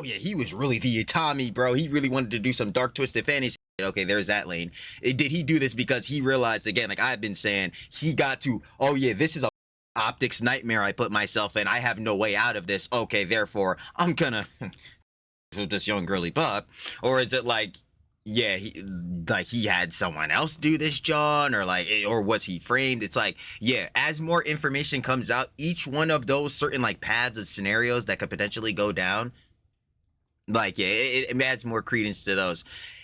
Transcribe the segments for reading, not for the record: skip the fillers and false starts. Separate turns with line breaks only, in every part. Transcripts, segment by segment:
oh yeah, he was really the Tommy, bro. He really wanted to do some dark twisted fantasy. Okay, there's that lane. Did he do this because he realized, again, like I've been saying, he got to, oh yeah, this is a optics nightmare I put myself in. I have no way out of this. Okay, therefore, I'm gonna with this young girly pup? Or is it like, yeah, he had someone else do this, John, or like, or was he framed? It's like, yeah, as more information comes out, each one of those certain like paths of scenarios that could potentially go down, like, yeah, it adds more credence to those.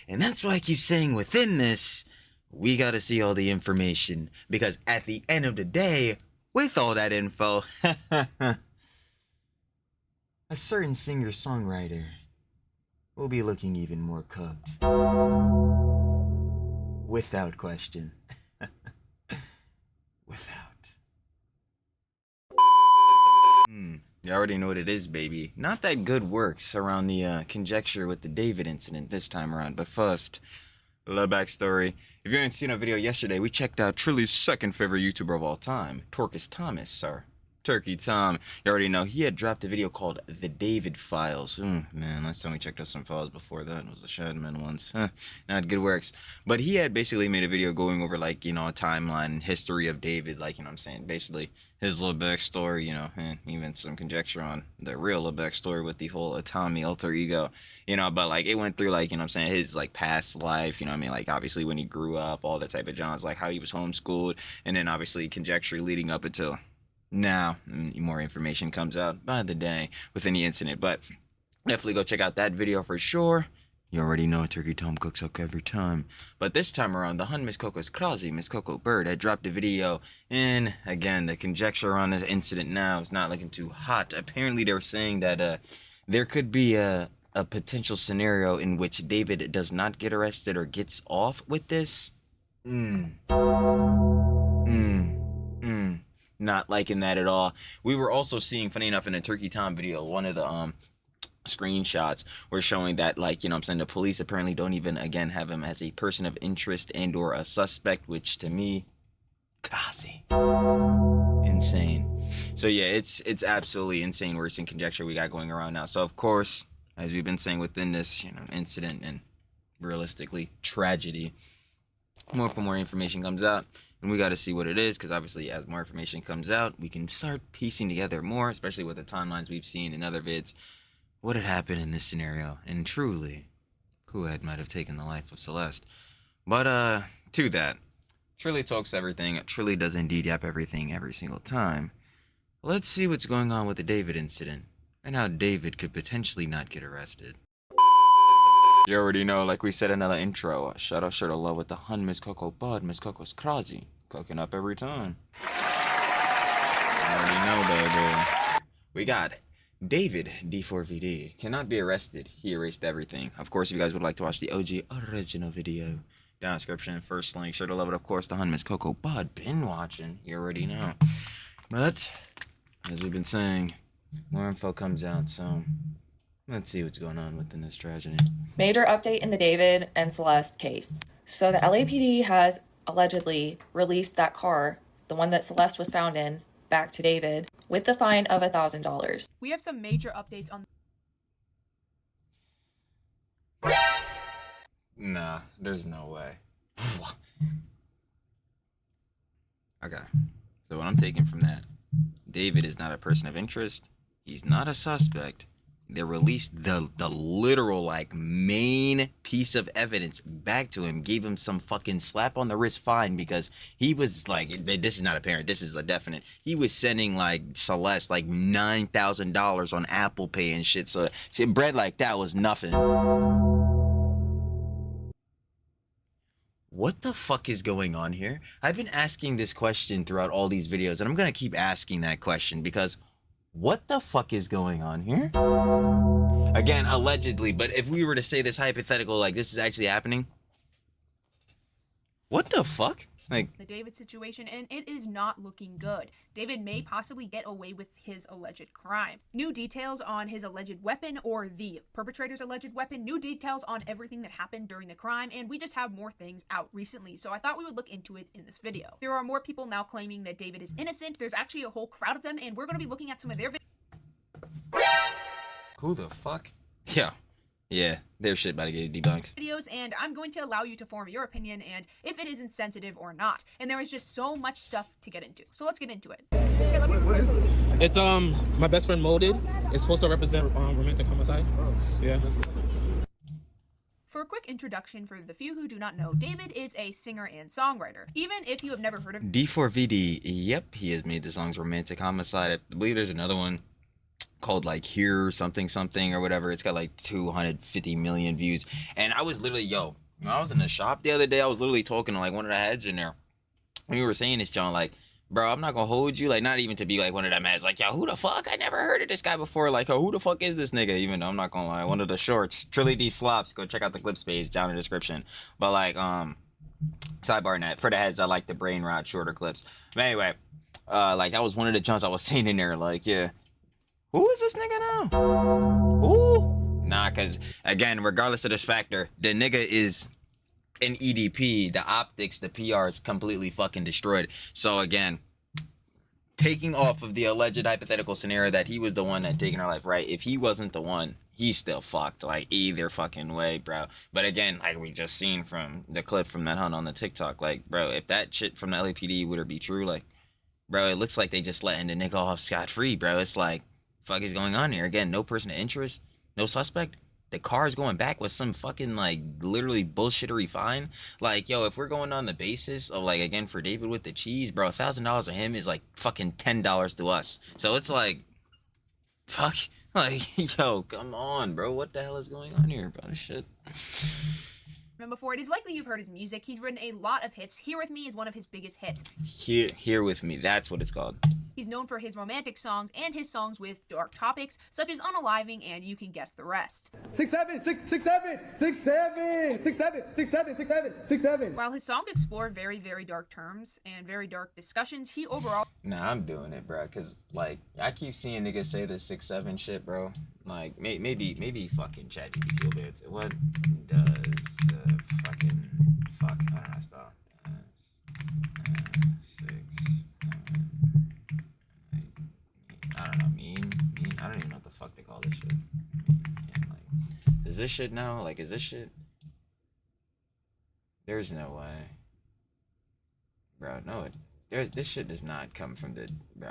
And that's why I keep saying within this, we got to see all the information, because at the end of the day, with all that info, a certain singer-songwriter will be looking even more cooked. Without question. Without. You already know what it is, baby. Not that good works around the conjecture with the David incident this time around. But first, a little backstory. If you haven't seen our video yesterday, we checked out Trilly's second favorite YouTuber of all time, Torcus Thomas, or Turkey Tom. You already know he had dropped a video called The David Files. Man, last time we checked out some files before that was the Shadman ones. Not good works. But he had basically made a video going over, like, you know, a timeline history of David, like, you know what I'm saying, basically his little backstory, you know, and even some conjecture on the real little backstory with the whole Tommy alter ego, you know, but like it went through, like, you know what I'm saying, his like past life, you know what I mean, like obviously when he grew up, all that type of Johns, like how he was homeschooled, and then obviously conjecture leading up until now. More information comes out by the day with any incident, but definitely go check out that video for sure. You already know Turkey Tom cooks up every time. But this time around, the Hun Miss Coco's Krazy, Miss Coco Bird, had dropped a video, and again, the conjecture on this incident now is not looking too hot. Apparently, they were saying that there could be a potential scenario in which David does not get arrested or gets off with this. Not liking that at all. We were also seeing, funny enough, in a Turkey Tom video, one of the screenshots were showing that, like, you know what I'm saying, the police apparently don't even, again, have him as a person of interest and or a suspect, which to me, crazy, insane. So yeah, it's absolutely insane worse in conjecture we got going around now. So of course, as we've been saying within this, you know, incident and realistically tragedy, more information comes out, and we got to see what it is, because obviously as more information comes out, we can start piecing together more, especially with the timelines we've seen in other vids, what had happened in this scenario, and truly, who might have taken the life of Celeste. But to that, Trilly talks everything. Trilly does indeed yap everything every single time. Let's see what's going on with the David incident, and how David could potentially not get arrested. You already know, like we said in another intro, shout out to love with the Hun Miss Coco Bud, Miss Coco's Krazy, cooking up every time. You already know, baby. We got David, D4vd, cannot be arrested. He erased everything. Of course, if you guys would like to watch the OG original video, down description, first link, sure to love it. Of course, the Hun Miss Coco Bud, been watching, you already know. But, as we've been saying, more info comes out, so let's see what's going on within this tragedy.
Major update in the David and Celeste case. So the LAPD has allegedly released that car, the one that Celeste was found in, back to David with the fine of $1,000.
We have some major updates on.
Nah, there's no way. Okay, so what I'm taking from that, David is not a person of interest. He's not a suspect. They released the literal, like, main piece of evidence back to him, gave him some fucking slap on the wrist fine, because he was like, this is not apparent, this is a definite, he was sending like Celeste like $9,000 on Apple Pay and shit, so shit, bread like that was nothing. What the fuck is going on here? I've been asking this question throughout all these videos, and I'm gonna keep asking that question, because what the fuck is going on here? Again, allegedly, but if we were to say this hypothetical, like this is actually happening, what the fuck? Like,
the David situation, and it is not looking good. David may possibly get away with his alleged crime. New details on his alleged weapon, or the perpetrator's alleged weapon, new details on everything that happened during the crime, and we just have more things out recently, so I thought we would look into it in this video. There are more people now claiming that David is innocent. There's actually a whole crowd of them, and we're going to be looking at some of their videos.
Who the fuck? Yeah, their shit about to get debunked.
videos, and I'm going to allow you to form your opinion and if it is insensitive or not. And there is just so much stuff to get into. So let's get into it.
What is this? It's my best friend molded. It's supposed to represent romantic homicide. Yeah.
For a quick introduction for the few who do not know, David is a singer and songwriter. Even if you have never heard of
D4vd, yep, he has made the songs Romantic Homicide. I believe there's another one called like Here something something or whatever. It's got like 250 million views. And I was literally, when I was in the shop the other day, I was literally talking to like one of the heads in there. We were saying this, John, like, bro, I'm not gonna hold you, like, not even to be like one of them ads, like, yo, who the fuck? I never heard of this guy before. Like, oh, who the fuck is this nigga? Even though I'm not gonna lie, one of the shorts, TrillTalksEverything slops. Go check out the clips page down in the description. But like, sidebar net for the heads, I like the brain rot shorter clips. But anyway, like that was one of the jumps I was saying in there. Like, yeah, who is this nigga now? Who? Nah, cause again, regardless of this factor, the nigga is an EDP, the optics, the PR is completely fucking destroyed. So again, taking off of the alleged hypothetical scenario that he was the one that taken her life, right? If he wasn't the one, he's still fucked, like either fucking way, bro. But again, like we just seen from the clip from that hunt on the TikTok, like, bro, if that shit from the LAPD would be true, like, bro, it looks like they just letting the nigga off scot-free, bro. It's like, fuck is going on here? Again, no person of interest, no suspect. The car is going back with some fucking, like, literally bullshittery fine. Like, yo, if we're going on the basis of, like, again, for David with the cheese, bro, $1,000 to him is, like, fucking $10 to us. So it's like, fuck, like, yo, come on, bro. What the hell is going on here, bro? Shit.
him before. It is likely you've heard his music. He's written a lot of hits. Here With Me is one of his biggest hits.
Here With Me, that's what it's called.
He's known for his romantic songs and his songs with dark topics, such as Unaliving and You Can Guess the Rest.
6 7 6 6 7 6 7 6 7 6 7 6 7 6 7.
While his songs explore very, very dark terms and very dark discussions, he overall...
Nah, I'm doing it, bro, because, like, I keep seeing niggas say the 6-7 shit, bro. Like, maybe fucking ChatGPT will be able to... What does the fucking... Fuck, I don't know how to spell. 6... I don't know, mean, I don't even know what the fuck they call this shit. Yeah, like, does this shit know? Like, is this shit? There's no way. Bro, no, this shit does not come from the, bro.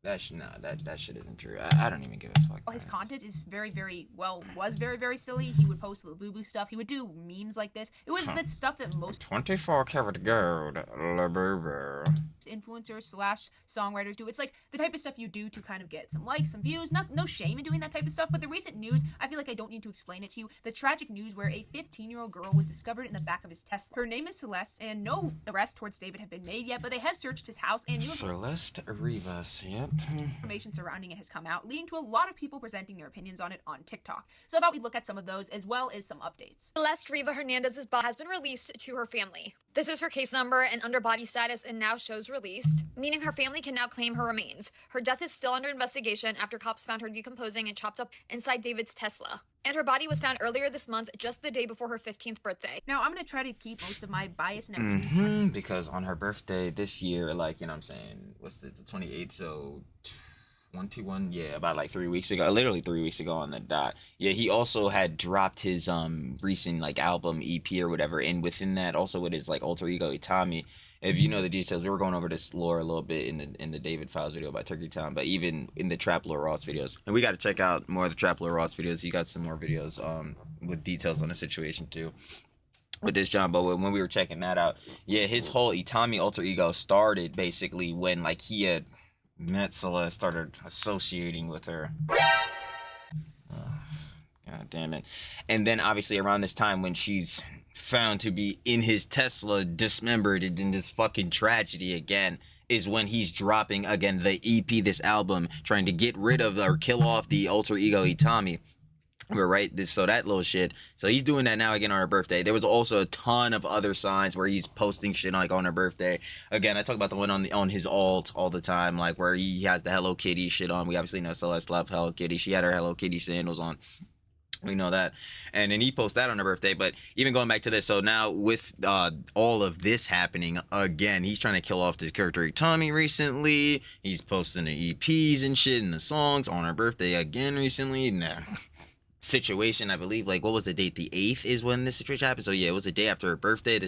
That shit isn't true. I don't even give a fuck.
His content is very, very, was very, very silly. He would post little boo-boo stuff. He would do memes like this. It was the stuff that most
24 karat gold, la boo.
influencers / songwriters do. It's like the type of stuff you do to kind of get some likes, some views. No shame in doing that type of stuff, but the recent news, I feel like I don't need to explain it to you. The tragic news where a 15-year-old girl was discovered in the back of his Tesla. Her name is Celeste, and no arrests towards David have been made yet, but they have searched his house, and
Celeste Rivas, yep.
Information surrounding it has come out, leading to a lot of people presenting their opinions on it on TikTok. So I thought we'd look at some of those, as well as some updates.
Celeste Riva Hernandez's body has been released to her family. This is her case number and under body status and now shows released, meaning her family can now claim her remains. Her death is still under investigation after cops found her decomposing and chopped up inside David's Tesla. And her body was found earlier this month, just the day before her 15th birthday.
Now, I'm going to try to keep most of my bias and everything.
Because on her birthday this year, like, you know what I'm saying, what's the 28th, so 21, yeah, about like 3 weeks ago, literally 3 weeks ago on the dot. Yeah, he also had dropped his recent like album EP or whatever, and within that also with his like alter ego Itami. If you know the details, we were going over this lore a little bit in the David Files video about Turkey Town, but even in the Trap Lore Ross videos, and we got to check out more of the Trap Lore Ross videos. He got some more videos with details on the situation too with this John. But when we were checking that out, yeah, his whole Itami alter ego started basically when like he had met Celeste, started associating with her. God damn it. And then obviously around this time when she's found to be in his Tesla, dismembered in this fucking tragedy again, is when he's dropping again the EP, this album, trying to get rid of or kill off the alter ego Itami. We're right, so that little shit. So he's doing that now again on her birthday. There was also a ton of other signs where he's posting shit like on her birthday. Again, I talk about the one on his alt all the time, like where he has the Hello Kitty shit on. We obviously know Celeste loved Hello Kitty. She had her Hello Kitty sandals on. We know that. And then he posts that on her birthday. But even going back to this, so now with all of this happening again, he's trying to kill off the character Tommy recently. He's posting the EPs and shit and the songs on her birthday again recently. Nah. situation, I believe. Like, what was the date? The 8th is when this situation happened. So yeah, it was the day after her birthday.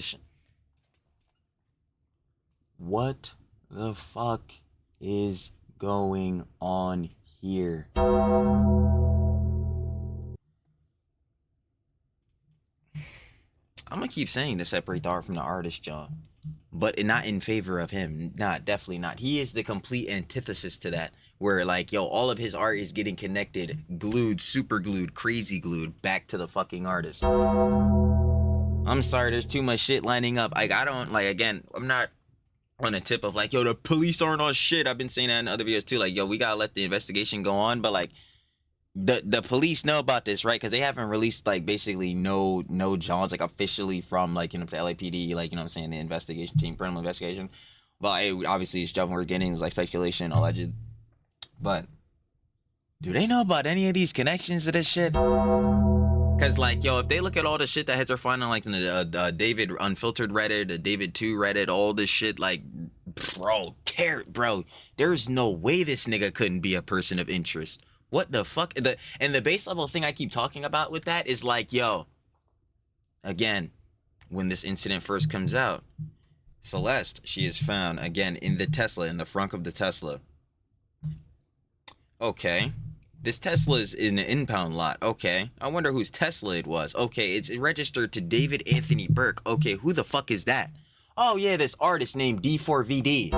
What the fuck is going on here? I'm gonna keep saying to separate the art from the artist, John, but not in favor of him. Not, definitely not. He is the complete antithesis to that, where like, yo, all of his art is getting connected, glued, super glued, crazy glued back to the fucking artist. I'm sorry, there's too much shit lining up. Like, I don't, like, again, I'm not on a tip of like, yo, the police aren't on shit. I've been saying that in other videos too. Like, yo, we gotta let the investigation go on, but like, the police know about this, right? Because they haven't released like basically no Johns like officially from like, you know what I'm saying, LAPD, like, you know what I'm saying, the investigation team, criminal investigation. But obviously it's jumping, we're getting like speculation, alleged. But do they know about any of these connections to this shit? Because like, yo, if they look at all the shit that heads are finding like in the David Unfiltered Reddit, the David 2 Reddit, all this shit, like, bro, there's no way this nigga couldn't be a person of interest. What the fuck? And the base level thing I keep talking about with that is like, yo, again, when this incident first comes out, Celeste, she is found again in the Tesla, in the front of the Tesla. Okay, this Tesla is in an impound lot. Okay, I wonder whose Tesla it was. Okay, it's registered to David Anthony Burke. Okay, who the fuck is that? Oh yeah, this artist named D4vd.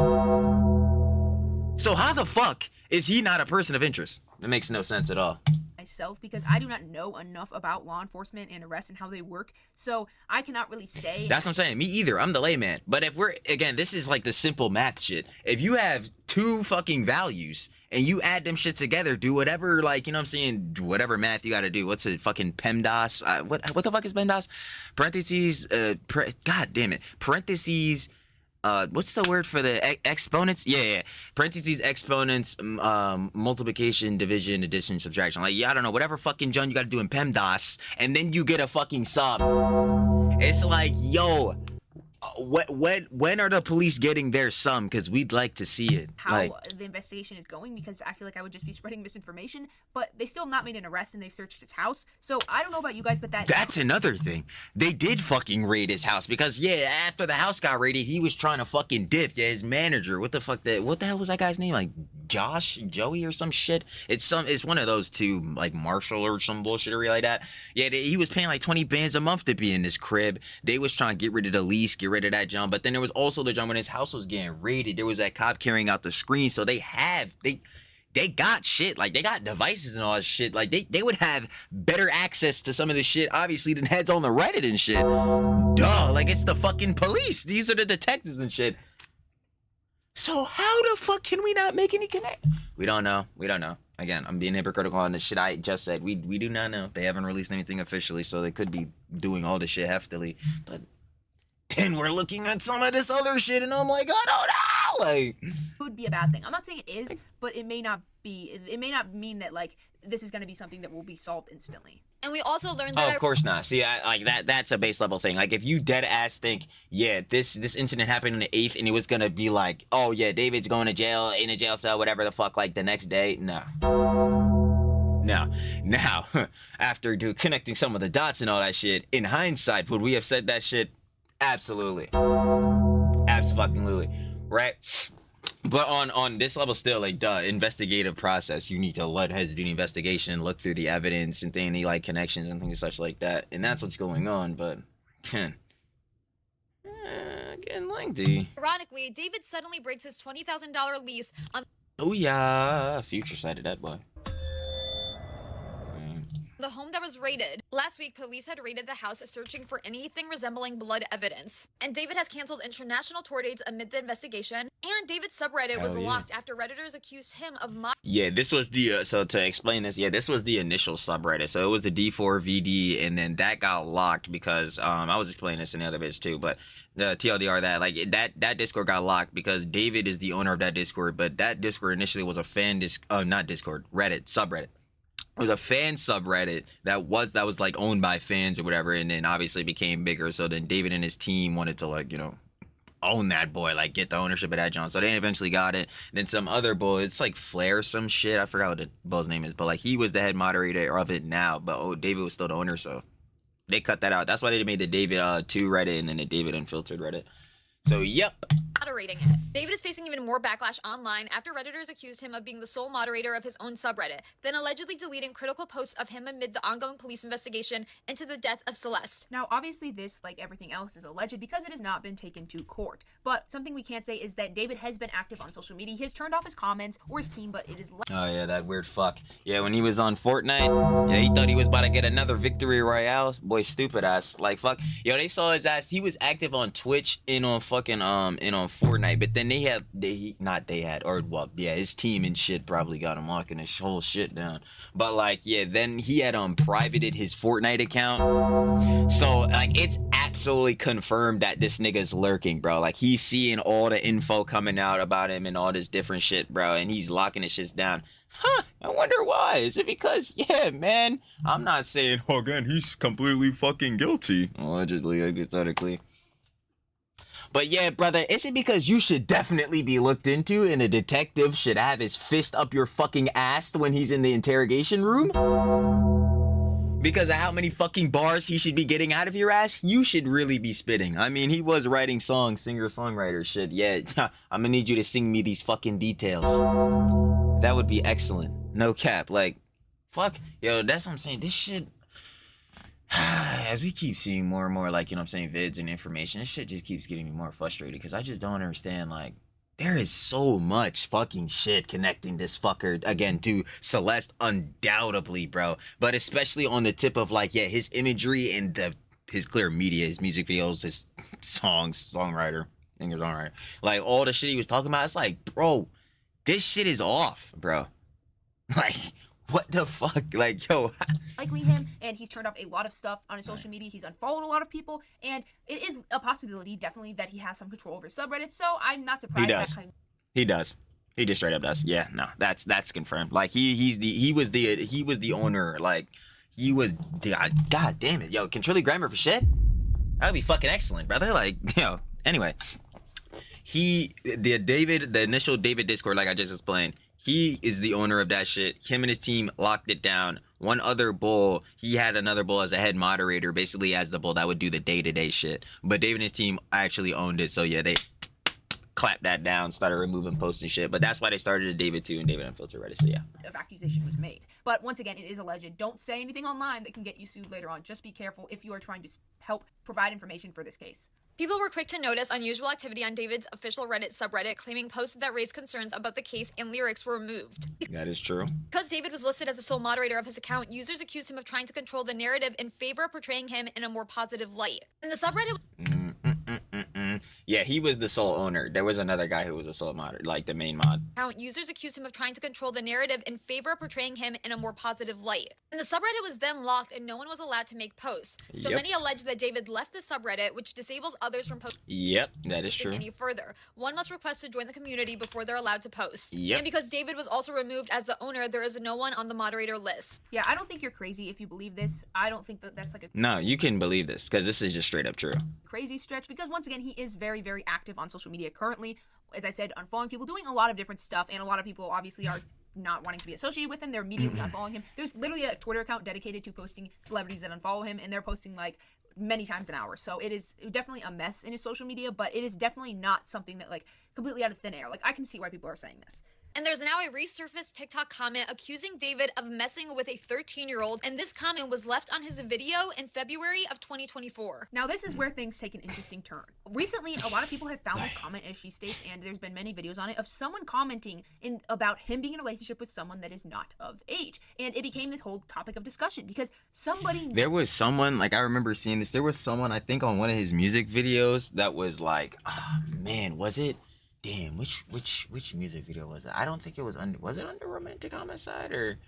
So how the fuck is he not a person of interest? It makes no sense at all.
Myself, because I do not know enough about law enforcement and arrests and how they work, so I cannot really say.
That's what I'm saying. Me either. I'm the layman. But if we're, again, this is like the simple math shit. If you have two fucking values and you add them shit together, do whatever, like, you know what I'm saying, whatever math you gotta do. What's it, fucking PEMDAS? What the fuck is PEMDAS? Parentheses, god damn it. Parentheses, what's the word for the exponents? Yeah. Parentheses, exponents, multiplication, division, addition, subtraction. Like, yeah, I don't know, whatever fucking John you gotta do in PEMDAS, and then you get a fucking sum. It's like, yo, when are the police getting their sum? Because we'd like to see it.
How
like,
the investigation is going, because I feel like I would just be spreading misinformation, but they still have not made an arrest and they've searched his house. So I don't know about you guys, but
that's another thing. They did fucking raid his house because, yeah, after the house got raided, he was trying to fucking dip. Yeah, his manager, what the hell was that guy's name? Like Josh, Joey, or some shit? It's one of those two, like Marshall or some bullshit or like that. Yeah, he was paying like 20 bands a month to be in this crib. They was trying to get rid of the lease, get rid of that John. But then there was also the John when his house was getting raided. There was that cop carrying out the screen. So they got shit. Like, they got devices and all that shit. Like, they would have better access to some of this shit, obviously, than heads on the Reddit and shit. Duh. Like, it's the fucking police. These are the detectives and shit. So how the fuck can we not make any connect? We don't know. Again, I'm being hypocritical on the shit I just said. We do not know. They haven't released anything officially, so they could be doing all this shit heftily. But then we're looking at some of this other shit, and I'm like, I don't know. Like,
it would be a bad thing. I'm not saying it is, but it may not be. It may not mean that like this is going to be something that will be solved instantly.
And we also learned that.
Oh, of course not. See, like that's a base level thing. Like, if you dead ass think, yeah, this incident happened on the 8th, and it was gonna be like, oh yeah, David's going to jail, in a jail cell, whatever the fuck, like the next day, no. Now, after connecting some of the dots and all that shit, in hindsight, would we have said that shit? Absolutely. Absolutely. Right? But on this level still, like, the investigative process, you need to let heads do the investigation, look through the evidence and any like connections and things such like that. And that's what's going on, but getting lengthy.
Ironically, David suddenly breaks his $20,000 lease on
Oh yeah, future sighted that boy.
the home that was raided. Last week, police had raided the house searching for anything resembling blood evidence. And David has canceled international tour dates amid the investigation. And David's subreddit was locked after Redditors accused him of
Yeah, this was the, so to explain this, yeah, this was the initial subreddit. So it was the D4vd, and then that got locked because, I was explaining this in the other bits too, but the TLDR that, like, that Discord got locked because David is the owner of that Discord, but that Discord initially was a not Discord, Reddit, subreddit. It was a fan subreddit that was like owned by fans or whatever, and then obviously became bigger. So then David and his team wanted to, like, you know, own that boy, like get the ownership of that John. So they eventually got it. Then some other bull, it's like Flair or some shit. I forgot what the bull's name is, but like he was the head moderator of it now. But David was still the owner, so they cut that out. That's why they made the David 2 Reddit and then the David Unfiltered Reddit. So yep.
Moderating it. David is facing even more backlash online after Redditors accused him of being the sole moderator of his own subreddit, then allegedly deleting critical posts of him amid the ongoing police investigation into the death of Celeste.
Now, obviously this, like everything else, is alleged because it has not been taken to court. But something we can't say is that David has been active on social media. He has turned off his comments or his team, but it is...
Oh yeah, that weird fuck. Yeah, when he was on Fortnite, yeah, he thought he was about to get another victory royale. Boy, stupid ass. Like fuck. Yo, they saw his ass. He was active on Twitch and on fucking and on Fortnite, but then his team and shit probably got him locking his whole shit down. But like, yeah, then he had privated his Fortnite account. So like, it's absolutely confirmed that this nigga's lurking, bro. Like he's seeing all the info coming out about him and all this different shit, bro, and he's locking his shit down. Huh, I wonder why. Is it because, yeah, man, I'm not saying, oh, again, he's completely fucking guilty. Allegedly, hypothetically. But yeah, brother, is it because you should definitely be looked into and a detective should have his fist up your fucking ass when he's in the interrogation room? Because of how many fucking bars he should be getting out of your ass? You should really be spitting. I mean, he was writing songs, singer-songwriter shit. Yeah, I'm gonna need you to sing me these fucking details. That would be excellent. No cap. Like, fuck. Yo, that's what I'm saying. This shit... As we keep seeing more and more, like, you know what I'm saying, vids and information, this shit just keeps getting me more frustrated because I just don't understand, like, there is so much fucking shit connecting this fucker, again, to Celeste, undoubtedly, bro. But especially on the tip of, like, yeah, his imagery and his clear media, his music videos, his songs, songwriter, singer-songwriter. Like, all the shit he was talking about, it's like, bro, this shit is off, bro. Like... what the fuck? Like, yo.
Likely him, and he's turned off a lot of stuff on his social media. He's unfollowed a lot of people, and it is a possibility, definitely, that he has some control over subreddits. So I'm not surprised.
He does. He just straight up does. Yeah, no, that's confirmed. Like he was the owner. Like he was. God damn it, yo, controlling grammar for shit. That would be fucking excellent, brother. Like, yo. Anyway, the initial David Discord, like I just explained. He is the owner of that shit. Him and his team locked it down. One other bull, he had another bull as a head moderator, basically as the bull that would do the day-to-day shit. But David and his team actually owned it. So yeah, they clapped that down, started removing posts and shit. But that's why they started a David 2 and David Unfiltered Reddit. So yeah.
Of accusation was made. But once again, it is alleged. Don't say anything online that can get you sued later on. Just be careful if you are trying to help provide information for this case.
People were quick to notice unusual activity on David's official Reddit subreddit, claiming posts that raised concerns about the case and lyrics were removed.
That is true.
Because David was listed as the sole moderator of his account, users accused him of trying to control the narrative in favor of portraying him in a more positive light. And the subreddit...
Yeah, he was the sole owner. There was another guy who was a sole mod, like the main mod.
Users accused him of trying to control the narrative in favor of portraying him in a more positive light. And the subreddit was then locked and no one was allowed to make posts. So many allege that David left the subreddit, which disables others from posting.
Yep, that is true.
Any further. One must request to join the community before they're allowed to post.
Yep.
And because David was also removed as the owner, there is no one on the moderator list.
Yeah, I don't think you're crazy if you believe this. I don't think that that's like a...
No, you can believe this, because this is just straight up true.
Crazy stretch, because once again, he is very, very active on social media currently. As I said, unfollowing people, doing a lot of different stuff, and a lot of people obviously are not wanting to be associated with him. They're immediately unfollowing him. There's literally a Twitter account dedicated to posting celebrities that unfollow him, and they're posting like many times an hour. So it is definitely a mess in his social media, but it is definitely not something that like completely out of thin air. Like I can see why people are saying this.
And there's now a resurfaced TikTok comment accusing David of messing with a 13-year-old, and this comment was left on his video in February of 2024.
Now this is where things take an interesting turn. Recently, a lot of people have found this comment, as she states, and there's been many videos on it, of someone commenting about him being in a relationship with someone that is not of age. And it became this whole topic of discussion because somebody...
There was someone, like I remember seeing this, there was someone, I think on one of his music videos that was like, oh man, was it? Damn, which music video was it? I don't think it was under Romantic Homicide or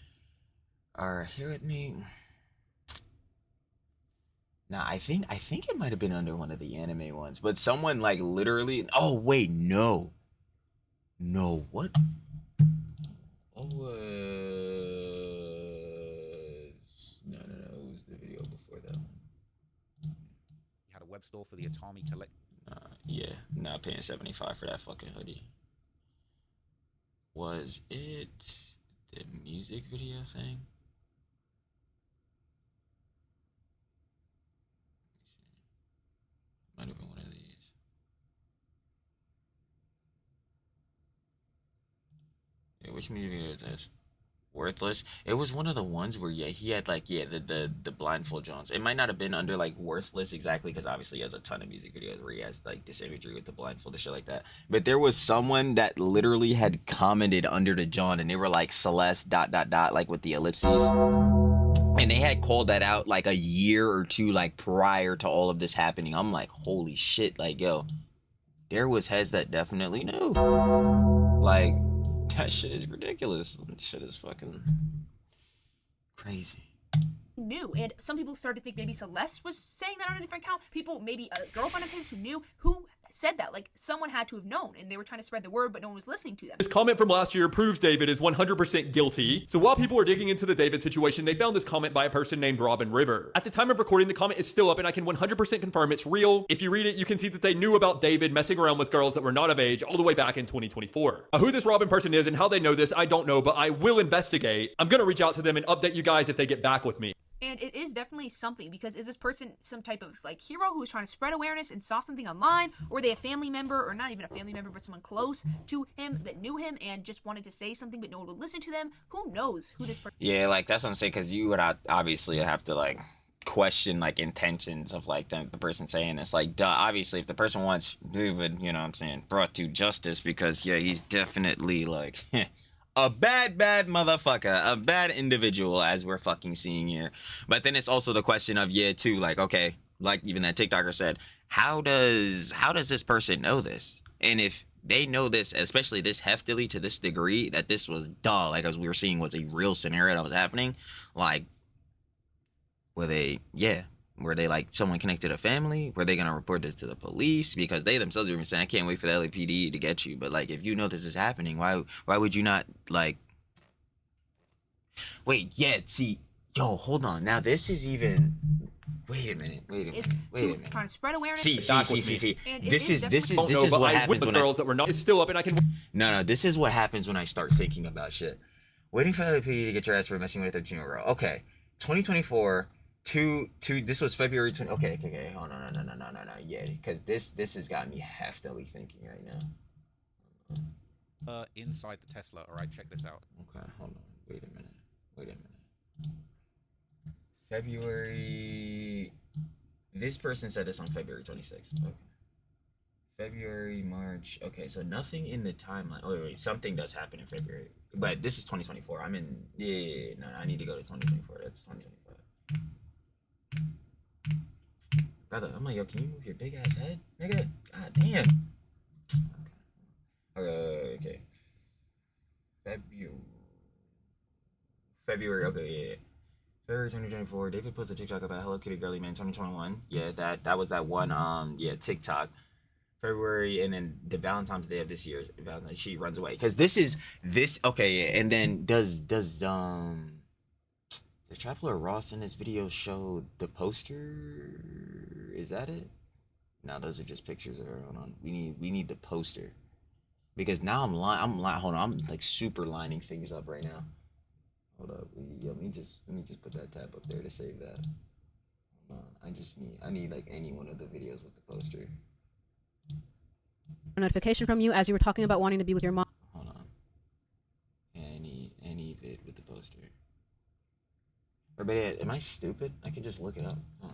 Here With Me? Nah, I think it might have been under one of the anime ones, but someone like literally, oh wait, no, what? Oh, no, it was the video before that one.
You had a web store for the Atami Collect.
Yeah, not paying 75 for that fucking hoodie. Was it the music video thing? Might have been one of these. Yeah, which music video is this? Worthless. It was one of the ones where he had like the blindfold Jones. It might not have been under like Worthless exactly, because obviously he has a ton of music videos where he has like this imagery with the blindfold and shit like that. But there was someone that literally had commented under the John, and they were like Celeste ... like with the ellipses. And they had called that out like a year or two like prior to all of this happening. I'm like, holy shit, like yo, there was heads that definitely knew. Like, that shit is ridiculous. That shit is fucking crazy.
Knew, and some people started to think maybe Celeste was saying that on a different account. People, maybe a girlfriend of his who knew, who said that. Like, someone had to have known, and they were trying to spread the word, but no one was listening to them.
This comment from last year proves David is 100% guilty. So while people were digging into the David situation, they found this comment by a person named Robin River. At the time of recording, the comment is still up, and I can 100% confirm it's real. If you read it, you can see that they knew about David messing around with girls that were not of age all the way back in 2024. Who this Robin person is and how they know this, I don't know, but I will investigate. I'm gonna reach out to them and update you guys if they get back with me.
And it is definitely something, because is this person some type of like hero who was trying to spread awareness and saw something online, or were they a family member, or not even a family member, but someone close to him that knew him and just wanted to say something but no one would listen to them? Who knows who this person?
Yeah, like that's what I'm saying, because you would obviously have to like question like intentions of like the person saying this. Like, duh, obviously if the person wants David, you know what I'm saying, brought to justice, because yeah, he's definitely like a bad motherfucker, a bad individual, as we're fucking seeing here. But then it's also the question of, yeah, too, like, okay, like even that TikToker said, how does this person know this? And if they know this, especially this heftily to this degree, that this was like as we were seeing was a real scenario that was happening, like, were they like someone connected to family? Were they gonna report this to the police? Because they themselves were even saying, I can't wait for the LAPD to get you. But like, if you know this is happening, why would you not like? Wait, yeah. See, yo, hold on. Now this is even. Wait a minute.
Trying to spread awareness.
See.
And
This is
But
what
I
happens
with the
when
girls that were not. It's still up, and I can.
No. This is what happens when I start thinking about shit. Waiting for the LAPD to get your ass for messing with a 13-year-old. Okay, 2024. This was February 20. Okay. Oh no. Yeah, because this has got me heftily thinking right now.
Inside the Tesla. All right, check this out.
Okay, hold on. Wait a minute. February. This person said this on February 26th. Okay. February, March. Okay, so nothing in the timeline. Oh wait, something does happen in February, but this is 2024. I'm in. Yeah. No, I need to go to 2024. That's 2025. Brother, I'm like, yo, can you move your big ass head, nigga? God damn. Okay. February. Okay, yeah. February 2024. David posts a TikTok about Hello Kitty Girly Man 2021. Yeah, that was that one. TikTok. February, and then the Valentine's Day of this year. She runs away because this. Okay, yeah. And then does Trapler Ross in this video show the poster? Is that it? No, those are just pictures of her. Hold on. We need the poster. Because now I'm hold on, I'm like super lining things up right now. Hold up. Let me just put that tab up there to save that. Hold on. I need like any one of the videos with the poster.
A notification from you as you were talking about wanting to be with your mom.
Hold on. Any vid with the poster. Or better, am I stupid? I can just look it up. Huh.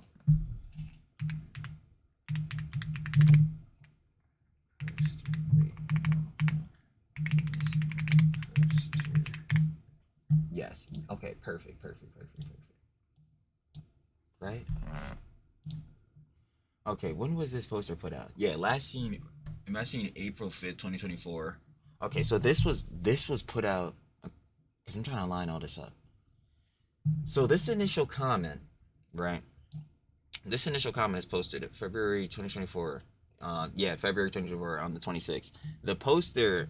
Yes. Okay. Perfect. Right? Okay. When was this poster put out? Yeah. Last seen April 5th, 2024. Okay. So this was put out. Because I'm trying to line all this up. So this initial comment, right? This initial comment is posted February 2024. February 2024 on the 26th. The poster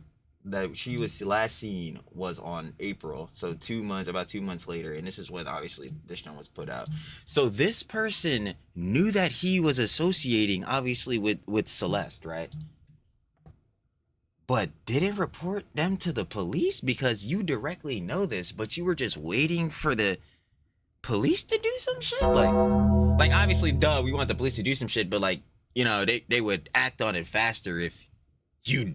that she was last seen was on April, so about 2 months later, and this is when obviously this one was put out. So this person knew that he was associating obviously with Celeste, right? But didn't report them to the police because you directly know this, but you were just waiting for the police to do some shit. Like obviously, duh, we want the police to do some shit, but like, you know, they would act on it faster if you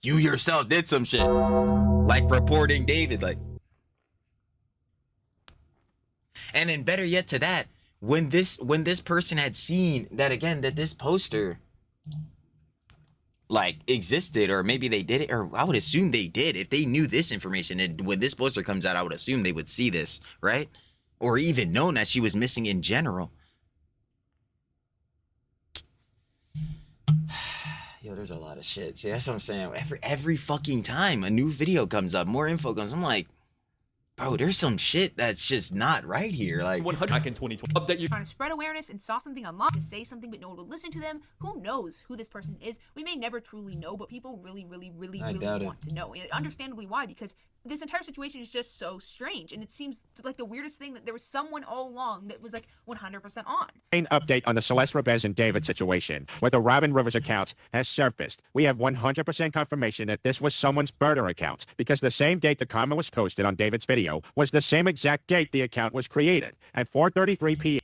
yourself did some shit, like reporting David, like. And then better yet to that, when this person had seen that again, that this poster like existed, or maybe they did it, or I would assume they did. If they knew this information, and when this poster comes out, I would assume they would see this, right? Or even known that she was missing in general. Yo, there's a lot of shit. See, that's what I'm saying. Every fucking time a new video comes up, more info comes, I'm like, bro, there's some shit that's just not right here. Like
100 back in 2020. Update you.
Trying to spread awareness and saw something online to say something, but no one will listen to them. Who knows who this person is? We may never truly know, but people really want to know. And understandably why, because this entire situation is just so strange, and it seems like the weirdest thing that there was someone all along that was like 100% on.
Main update on the Celeste Robez and David situation, where the Robin Rivers account has surfaced. We have 100% confirmation that this was someone's burner account, because the same date the comment was posted on David's video was the same exact date the account was created, at 4:33 p.m.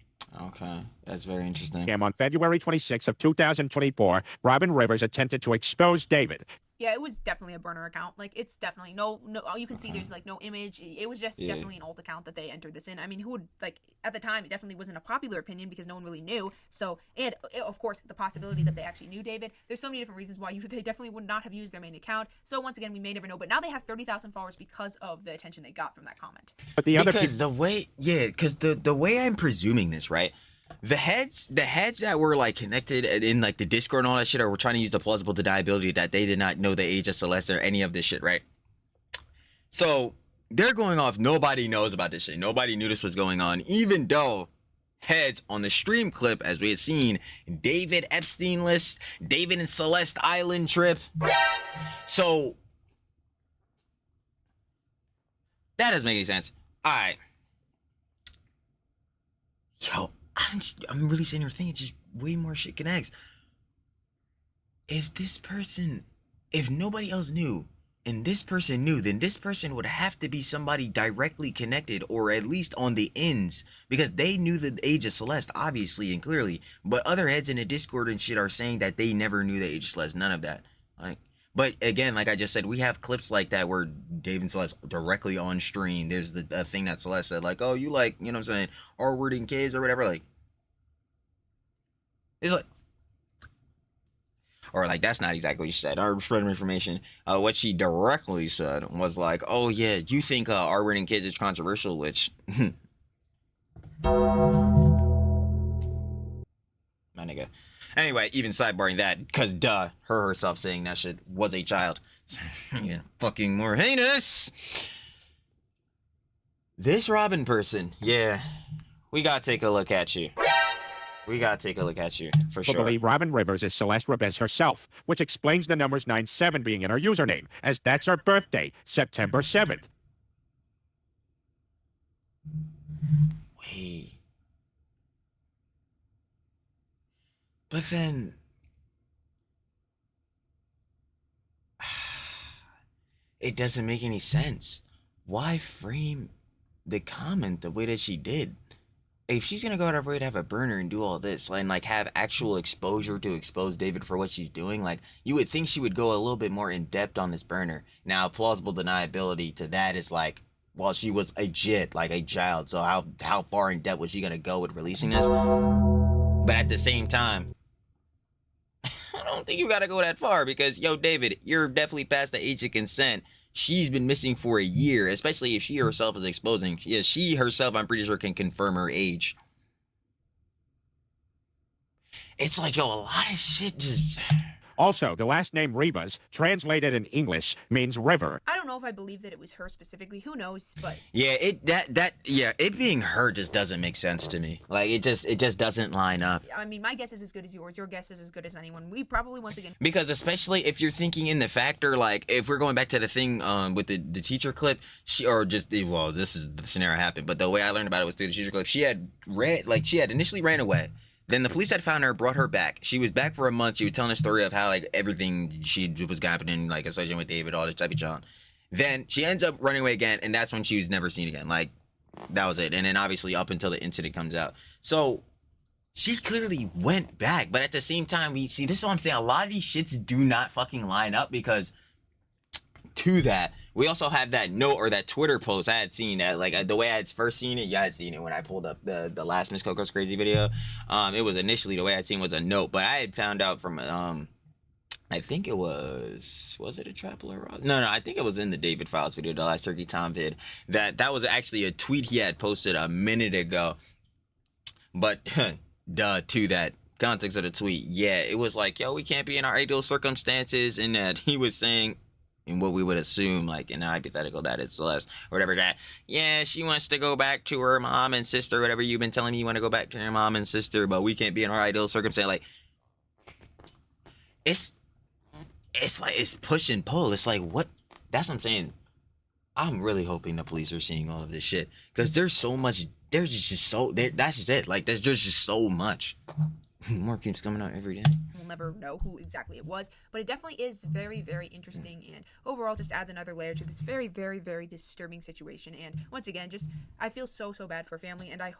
Okay, that's very interesting.
On February 26th of 2024, Robin Rivers attempted to expose David.
Yeah, it was definitely a burner account. Like, it's definitely no. You can see there's like no image. It was just definitely an alt account that they entered this in. I mean, who would, like, at the time, it definitely wasn't a popular opinion because no one really knew. So, and of course, the possibility that they actually knew David. There's so many different reasons why they definitely would not have used their main account. So once again, we may never know. But now they have 30,000 followers because of the attention they got from that comment.
But the other
because the way I'm presuming this, right? The heads that were like connected in like the Discord and all that shit, or were trying to use the plausible deniability that they did not know the age of Celeste or any of this shit, right? So they're going off, nobody knows about this shit. Nobody knew this was going on, even though heads on the stream clip, as we had seen, David Epstein list, David and Celeste Island trip. So that doesn't make any sense. All right. Yo, I'm really sitting here thinking just way more shit connects. If nobody else knew and this person knew, then this person would have to be somebody directly connected, or at least on the ends, because they knew the age of Celeste, obviously and clearly. But other heads in the Discord and shit are saying that they never knew the age of Celeste. None of that. Like, but again, like I just said, we have clips like that where Dave and Celeste directly on stream. There's the thing that Celeste said, like, oh, you like, you know what I'm saying, R-wording kids or whatever. Like, it's like, or like, that's not exactly what she said. Or spreading information. What she directly said was like, oh yeah, you think R-wording kids is controversial, which my nigga. Anyway, even sidebarring that, because duh, her herself saying that shit was a child. Yeah, fucking more heinous. This Robin person, yeah, we gotta take a look at you. We gotta take a look at you, for sure.
Probably Robin Rivers is Celeste Robez herself, which explains the numbers 97 being in her username, as that's her birthday, September 7th.
Wait. But then, it doesn't make any sense. Why frame the comment the way that she did? If she's gonna go out of her way to have a burner and do all this, and like have actual exposure to expose David for what she's doing, like, you would think she would go a little bit more in depth on this burner. Now, plausible deniability to that is like, well, she was a jit, like a child, so how far in depth was she gonna go with releasing this? But at the same time, I don't think you gotta go that far, because, yo, David, you're definitely past the age of consent. She's been missing for a year, especially if she herself is exposing. Yeah, she herself, I'm pretty sure, can confirm her age. It's like, yo, a lot of shit just...
Also, the last name Rivas, translated in English, means river.
I don't know if I believe that it was her specifically. Who knows? But
Yeah, it being her just doesn't make sense to me. Like it just doesn't line up.
I mean, my guess is as good as yours. Your guess is as good as anyone. We probably once again.
Because especially if you're thinking in the factor, like if we're going back to the thing with the teacher clip, this is the scenario happened, but the way I learned about it was through the teacher clip. She had initially ran away. Then the police had found her, brought her back. She was back for a month. She was telling a story of how like everything she was happening, like associated with David, all this type of junk. Then she ends up running away again, and that's when she was never seen again. Like that was it. And then obviously up until the incident comes out. So she clearly went back, but at the same time, we see, this is what I'm saying. A lot of these shits do not fucking line up, because to that, we also have that note or that Twitter post. I had seen that, like the way I had first seen it. Yeah, I had seen it when I pulled up the last Miss Coco's Crazy video. It was initially, the way I'd seen was a note, but I had found out from I think it was it a Trap Lord? No, I think it was in the David Files video, the last Turkey Tom vid, that was actually a tweet he had posted a minute ago. But to that context of the tweet, yeah, it was like, yo, we can't be in our ideal circumstances, and that he was saying, and what we would assume, like in a hypothetical, that it's Celeste or whatever, that yeah, she wants to go back to her mom and sister, whatever you've been telling me, you want to go back to your mom and sister, but we can't be in our ideal circumstance. Like it's like it's push and pull. It's like, what? That's what I'm saying. I'm really hoping the police are seeing all of this shit, because there's so much. That's just it. Like there's just so much. More keeps coming out every day.
We'll never know who exactly it was, but it definitely is very, very interesting, and overall just adds another layer to this very, very, very disturbing situation. And once again, just I feel so bad for family, and I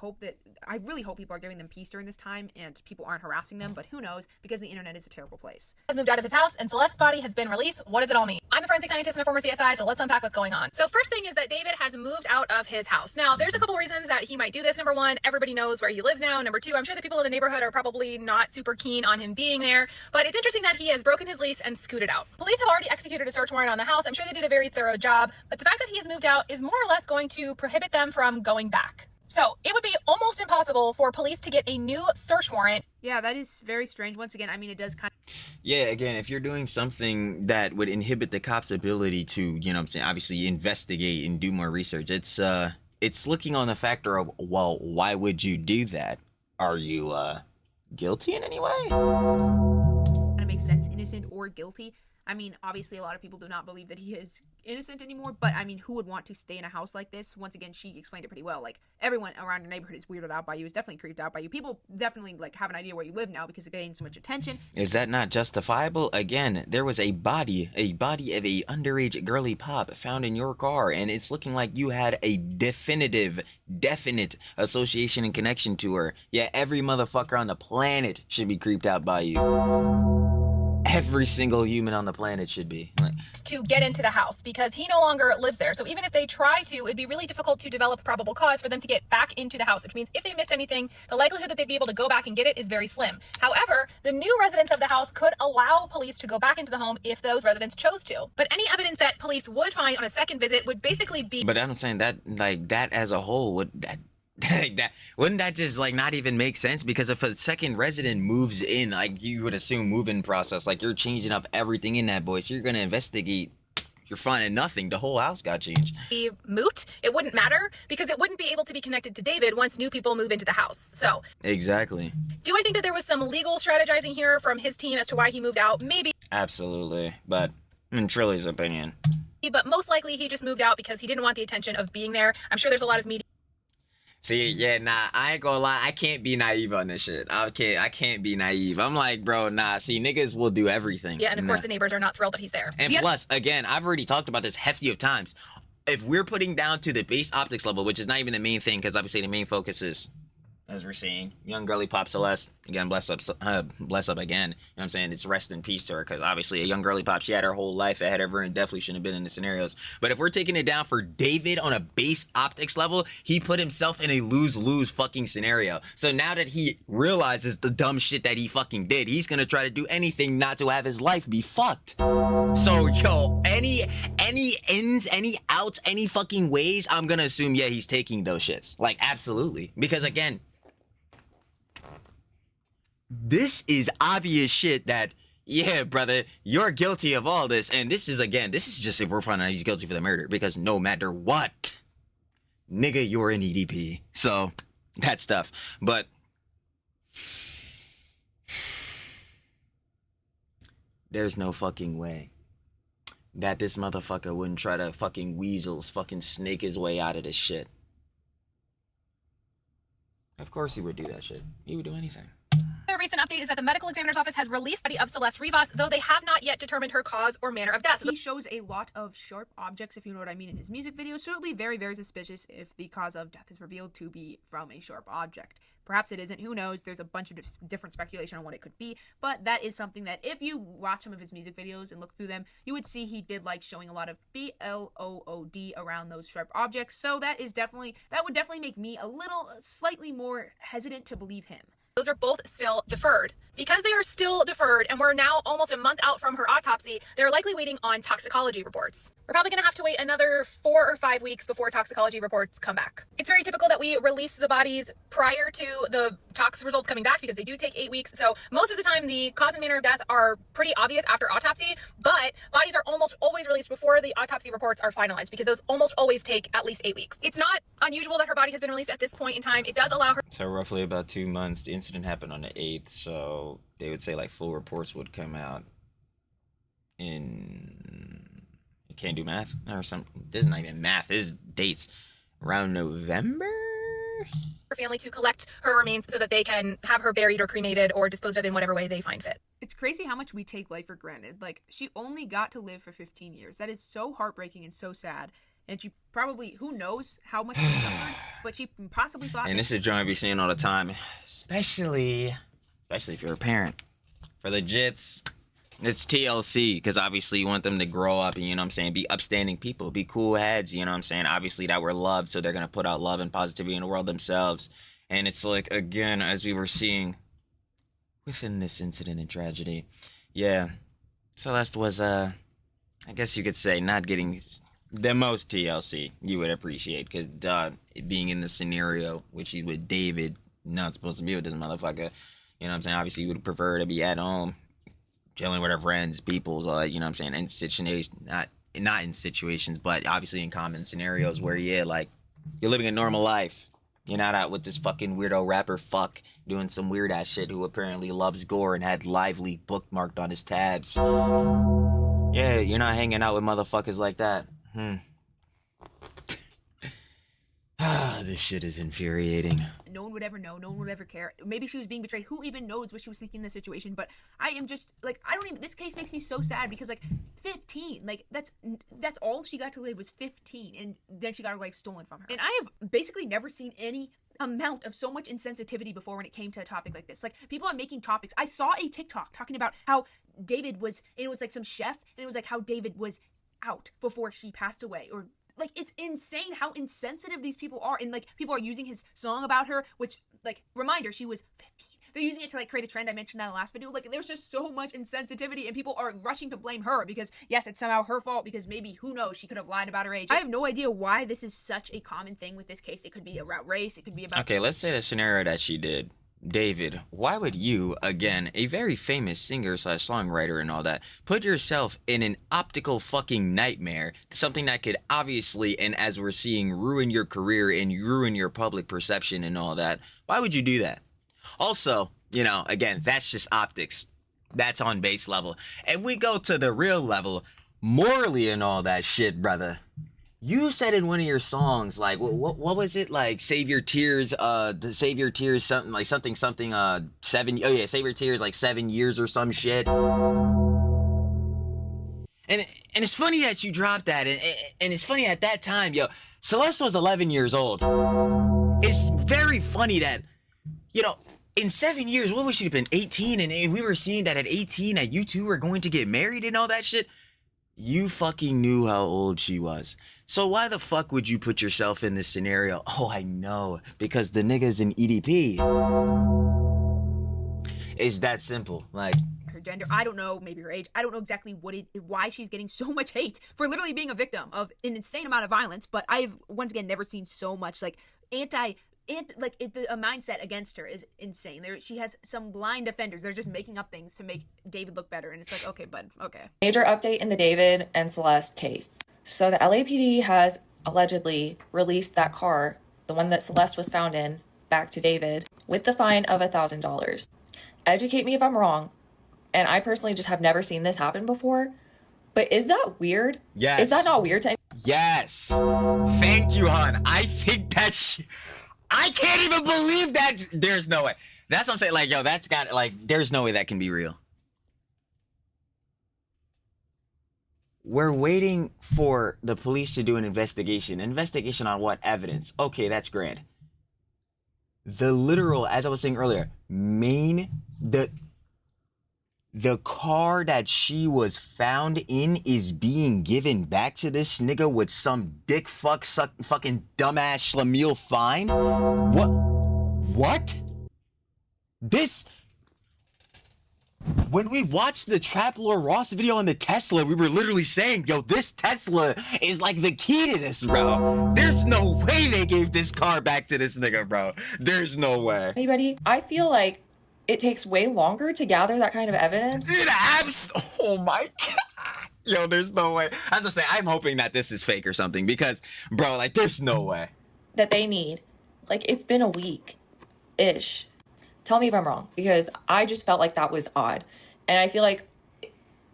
really hope people are giving them peace during this time and people aren't harassing them, but who knows, because the internet is a terrible place.
Has moved out of his house and Celeste's body has been released. What does it all mean? I'm a forensic scientist and a former CSI, so let's unpack what's going on. So first thing is that David has moved out of his house. Now, there's a couple reasons that he might do this. Number one, everybody knows where he lives now. Number two, I'm sure the people in the neighborhood are probably not super keen on him being there, but it's interesting that he has broken his lease and scooted out. Police have already executed a search warrant on the house. I'm sure they did a very thorough job, but the fact that he has moved out is more or less going to prohibit them from going back. So it would be almost impossible for police to get a new search warrant.
Yeah, that is very strange. Once again, I mean, it does kind of...
Yeah, again, if you're doing something that would inhibit the cops' ability to, you know what I'm saying, obviously investigate and do more research, it's looking on the factor of, well, why would you do that? Are you guilty in any way?
Kind of makes sense, innocent or guilty. I mean, obviously, a lot of people do not believe that he is innocent anymore, but I mean, who would want to stay in a house like this? Once again, she explained it pretty well. Like, everyone around your neighborhood is weirded out by you, is definitely creeped out by you. People definitely, like, have an idea where you live now because it gains so much attention.
Is that not justifiable? Again, there was a body of a underage girly pop found in your car, and it's looking like you had a definite association and connection to her. Yeah, every motherfucker on the planet should be creeped out by you. Every single human on the planet should be.
To get into the house because he no longer lives there. So even if they try to, it'd be really difficult to develop probable cause for them to get back into the house, which means if they missed anything, the likelihood that they'd be able to go back and get it is very slim. However, the new residents of the house could allow police to go back into the home if those residents chose to. But any evidence that police would find on a second visit would basically be...
But I'm saying that, like, that as a whole, wouldn't that just like not even make sense? Because if a second resident moves in, like you would assume move-in process, like you're changing up everything in that boy, so you're gonna investigate, you're finding nothing. The whole house got changed.
Moot. It wouldn't matter because it wouldn't be able to be connected to David once new people move into the house. So
exactly.
Do I think that there was some legal strategizing here from his team as to why he moved out? Maybe.
Absolutely, but in Trilly's opinion.
But most likely he just moved out because he didn't want the attention of being there. I'm sure there's a lot of media.
See, yeah, nah, I ain't gonna lie, I can't be naive on this shit. I can't be naive. I'm like, bro, nah, see, niggas will do everything.
Yeah, and of course the neighbors are not thrilled that he's there.
And plus, again, I've already talked about this hefty of times. If we're putting down to the base optics level, which is not even the main thing, because obviously the main focus is, as we're seeing, young girly pop Celeste, again, bless up again, you know what I'm saying, it's rest in peace to her, because obviously a young girly pop, she had her whole life ahead of her and definitely shouldn't have been in the scenarios. But if we're taking it down for David on a base optics level, he put himself in a lose-lose fucking scenario. So now that he realizes the dumb shit that he fucking did, he's gonna try to do anything not to have his life be fucked. So, yo, any ins, any outs, any fucking ways, I'm gonna assume, yeah, he's taking those shits. Like, absolutely. Because, again, this is obvious shit that yeah, brother, you're guilty of all this. And this is just if we're finding out he's guilty for the murder. Because no matter what, nigga, you're an EDP. So, that stuff. But there's no fucking way that this motherfucker wouldn't try to fucking fucking snake his way out of this shit. Of course he would do that shit. He would do anything.
The recent update is that the medical examiner's office has released the body of Celeste Rivas, though they have not yet determined her cause or manner of death.
He shows a lot of sharp objects, if you know what I mean, in his music videos, so it'll be very, very suspicious if the cause of death is revealed to be from a sharp object. Perhaps it isn't, who knows, there's a bunch of different speculation on what it could be, but that is something that if you watch some of his music videos and look through them, you would see he did like showing a lot of BLOOD around those sharp objects, so that would definitely make me a little, slightly more hesitant to believe him.
Those are both still deferred. Because they are still deferred and we're now almost a month out from her autopsy, they're likely waiting on toxicology reports. We're probably going to have to wait another 4 or 5 weeks before toxicology reports come back. It's very typical that we release the bodies prior to the tox results coming back because they do take 8 weeks. So most of the time the cause and manner of death are pretty obvious after autopsy, but bodies are almost always released before the autopsy reports are finalized because those almost always take at least 8 weeks. It's not unusual that her body has been released at this point in time. It does allow her.
So roughly about 2 months. The incident happened on the 8th, so they would say like full reports would come out in, you can't do math or something. This is not even math, this is dates. Around November?
Her family to collect her remains so that they can have her buried or cremated or disposed of in whatever way they find fit.
It's crazy how much we take life for granted. Like, she only got to live for 15 years. That is so heartbreaking and so sad. And she probably, who knows how much she suffered, but she possibly thought.
And this is a joint I be seeing all the time, especially if you're a parent. For the jits, it's TLC, because obviously you want them to grow up and, you know what I'm saying, be upstanding people, be cool heads, you know what I'm saying, obviously that we're loved, so they're going to put out love and positivity in the world themselves. And it's like, again, as we were seeing within this incident and tragedy, yeah, Celeste was, I guess you could say, not getting the most TLC you would appreciate, because being in the scenario, which he's with David, not supposed to be with this motherfucker, you know what I'm saying, obviously you would prefer to be at home, chilling with her friends, peoples, all that, you know what I'm saying, in situations, not in situations, but obviously in common scenarios where, yeah, like, you're living a normal life. You're not out with this fucking weirdo rapper fuck doing some weird ass shit who apparently loves gore and had Lively bookmarked on his tabs. Yeah, you're not hanging out with motherfuckers like that. This shit is infuriating.
No one would ever know. No one would ever care. Maybe she was being betrayed. Who even knows what she was thinking in this situation? But I am just, like, this case makes me so sad because, like, 15, like, that's all she got to live was 15, and then she got her life stolen from her. And I have basically never seen any amount of so much insensitivity before when it came to a topic like this. Like, people are making topics. I saw a TikTok talking about how David was, and it was like some chef, and it was like how David was out before she passed away, or like, it's insane how insensitive these people are, and like, people are using his song about her, which, like, reminder, she was 15. They're using it to, like, create a trend. I mentioned that in the last video. Like, there's just so much insensitivity, and people are rushing to blame her because, yes, it's somehow her fault, because maybe, who knows, she could have lied about her age. I have no idea why this is such a common thing with this case. It could be about race, it could be about...
Okay, let's say the scenario that she did. David, why would you, again, a very famous singer/songwriter and all that, put yourself in an optical fucking nightmare, something that could obviously, and as we're seeing, ruin your career and ruin your public perception and all that? Why would you do that? Also, you know, again, that's just optics. That's on base level. If we go to the real level, morally and all that shit, brother, you said in one of your songs, like, what was it? Like, save your tears, save your tears, something, 7, oh yeah, save your tears, like 7 years or some shit. And it's funny that you dropped that, and it's funny at that time, yo, Celeste was 11 years old. It's very funny that, you know, in 7 years, what would she have been, 18? And we were seeing that at 18 that you two were going to get married and all that shit. You fucking knew how old she was. So why the fuck would you put yourself in this scenario? Oh, I know. Because the nigga's an EDP. It's that simple. Like,
her gender, I don't know, maybe her age. I don't know exactly why she's getting so much hate for literally being a victim of an insane amount of violence. But I've, once again, never seen so much, like, the mindset against her is insane. She has some blind defenders. They're just making up things to make David look better. And it's like, okay, bud, okay.
Major update in the David and Celeste case. So the LAPD has allegedly released that car, the one that Celeste was found in, back to David with the fine of $1,000. Educate me if I'm wrong. And I personally just have never seen this happen before. But is that weird?
Yes.
Is that not weird to
Yes. Thank you, hon. I think that I can't even believe that. There's no way. That's what I'm saying. Like, yo, that's got, like, there's no way that can be real. We're waiting for the police to do an investigation. Investigation on what? Evidence. Okay, that's grand. The literal, as I was saying earlier, the car that she was found in is being given back to this nigga with some dick fucking dumbass schlemiel fine? What? This... When we watched the Trap Lord Ross video on the Tesla, we were literally saying, yo, this Tesla is like the key to this, bro. There's no way they gave this car back to this nigga, bro. There's no way.
anybody? I feel like it takes way longer to gather that kind of evidence.
Oh my God. Yo, there's no way. As I'm saying, I'm hoping that this is fake or something because, bro, like, there's no way.
That they need. Like, it's been a week-ish. Tell me if I'm wrong, because I just felt like that was odd. And I feel like